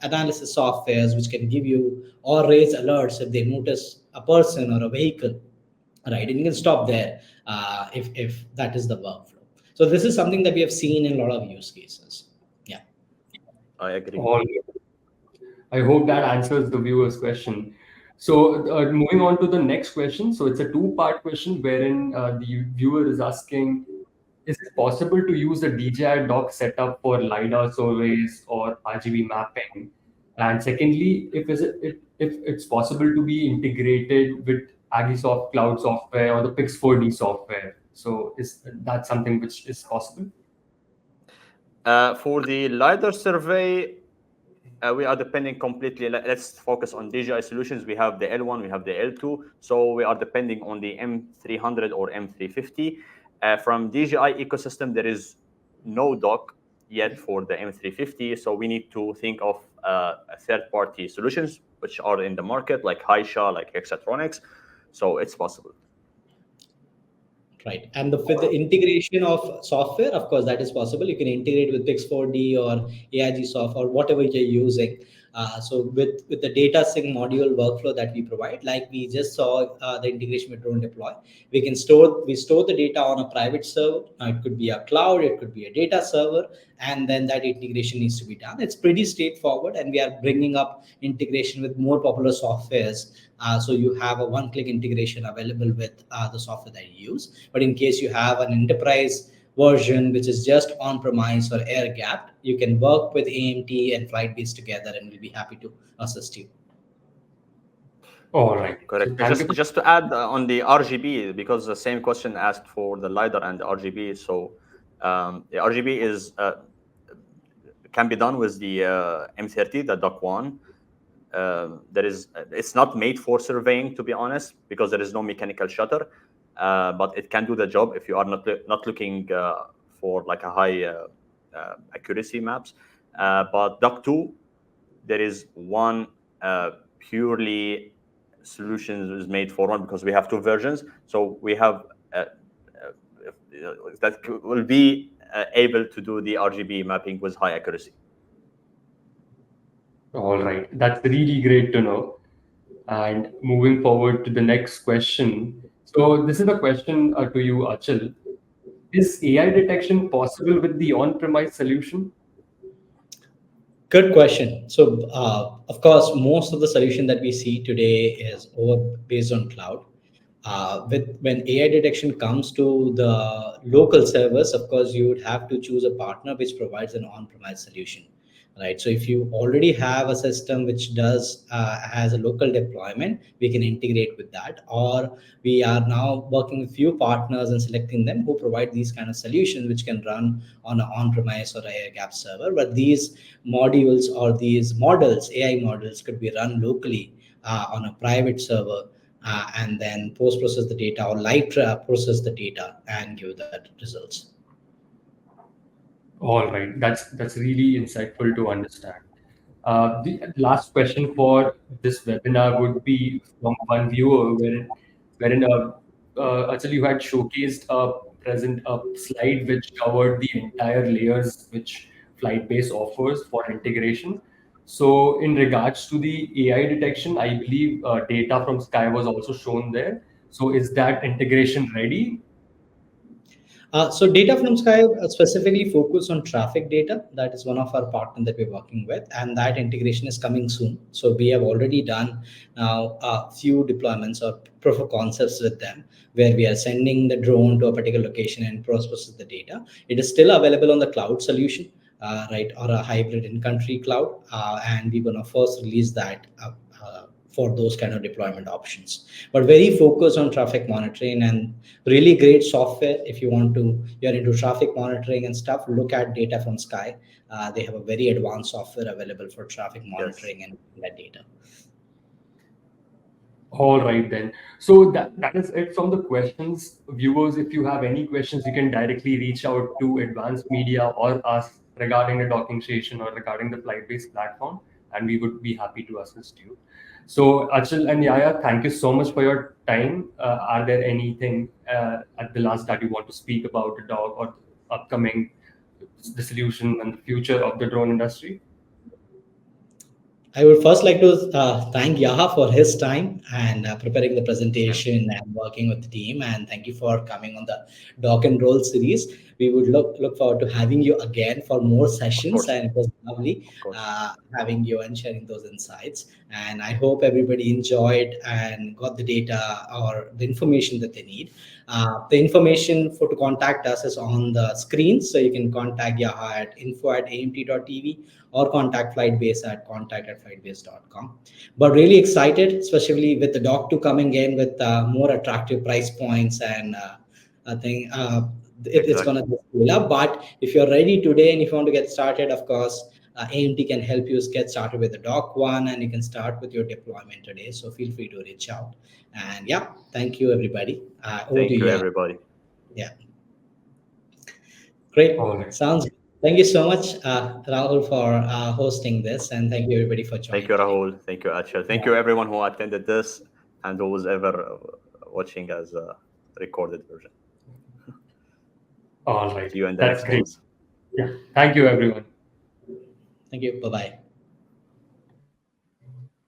analysis softwares which can give you or raise alerts if they notice a person or a vehicle, right? And you can stop there if that is the workflow. So this is something that we have seen in a lot of use cases. Yeah. I agree. All I hope that answers the viewer's question. So, moving on to the next question. So, it's a two-part question wherein the viewer is asking, is it possible to use the DJI dock setup for LiDAR surveys or RGB mapping? And secondly, if it's possible to be integrated with Agisoft cloud software or the Pix4D software. So, is that something which is possible? For the LiDAR survey, we are depending completely. Let's focus on DJI solutions. We have the L1, we have the L2. So we are depending on the M300 or M350. From DJI ecosystem, there is no dock yet for the M350. So we need to think of third-party solutions, which are in the market, like Haisha, like Hexatronics. So it's possible. Right. And with the integration of software, of course, that is possible. You can integrate with Pix4D or AIG soft or whatever you're using. So with the data sync module workflow that we provide, like we just saw the integration with Drone Deploy, we store the data on a private server. It could be a cloud, it could be a data server, and then that integration needs to be done. It's pretty straightforward, and we are bringing up integration with more popular softwares. So you have a one-click integration available with the software that you use. But in case you have an enterprise version which is just on-premise or air-gapped, you can work with AMT and FlytBase together, and we'll be happy to assist you. All right. So Correct. thank you. Just to add on the RGB, because the same question asked for the LiDAR and the RGB. So the RGB is can be done with the M30, the Dock 1. It's not made for surveying, to be honest, because there is no mechanical shutter. But it can do the job if you are not looking for like a high accuracy maps. But Dock 2, there is one purely solution is made for one, because we have two versions. So we have that will be able to do the RGB mapping with high accuracy. All right. That's really great to know. And moving forward to the next question. So this is a question to you, Achal. Is AI detection possible with the on-premise solution? Good question. So, of course, most of the solution that we see today is over based on cloud. With when AI detection comes to the local servers, of course, you would have to choose a partner which provides an on-premise solution, right? So, if you already have a system which does has a local deployment, we can integrate with that. Or we are now working with few partners and selecting them who provide these kind of solutions which can run on an on-premise or air gap server. But these modules or these models, AI models, could be run locally on a private server, and then post process the data or light process the data and give the results. All right. That's really insightful to understand. The last question for this webinar would be from one viewer, wherein actually you had showcased a slide which covered the entire layers which FlytBase offers for integration. So, in regards to the AI detection, I believe data from Sky was also shown there. So, is that integration ready? So data from Sky specifically focus on traffic data. That is one of our partners that we're working with, and that integration is coming soon. So we have already done now a few deployments or proof of concepts with them, where we are sending the drone to a particular location and processes the data. It is still available on the cloud solution, right, or a hybrid in-country cloud, and we're gonna first release that. For those kind of deployment options, but very focused on traffic monitoring and really great software. If you want to, you're into traffic monitoring and stuff, look at data from Sky. They have a very advanced software available for traffic Yes. monitoring and that data. All right then. So that is it from the questions. Viewers, if you have any questions, you can directly reach out to Advanced Media or us regarding the docking station or regarding the FlytBase platform, and we would be happy to assist you. So Achal and Yaya, thank you so much for your time. Are there anything at the last that you want to speak about the dog or upcoming the solution and the future of the drone industry? I would first like to thank Yaha for his time and preparing the presentation and working with the team. And thank you for coming on the Dock and Roll series. We would look forward to having you again for more sessions. course. And it was lovely Of course. having you and sharing those insights. And I hope everybody enjoyed and got the data or the information that they need. The information for to contact us is on the screen. So you can contact Yaha at info@amt.tv or contact FlytBase at contact@flightbase.com. But really excited, especially with the Dock 2 coming in with more attractive price points, and I think it's going to scale up. But if you're ready today and if you want to get started, of course, AMT can help you get started with the Dock 1, and you can start with your deployment today. So feel free to reach out. And yeah, thank you, everybody. Thank you, everybody. Yeah. Great. All right. Sounds good. Thank you so much, Rahul, for hosting this, and thank you everybody for joining. Thank you, Rahul. Thank you, Achal. Thank you, everyone who attended this and who was ever watching as a recorded version. All right. See you in the That's next great. ones. Yeah. Thank you, everyone. Thank you. Bye-bye.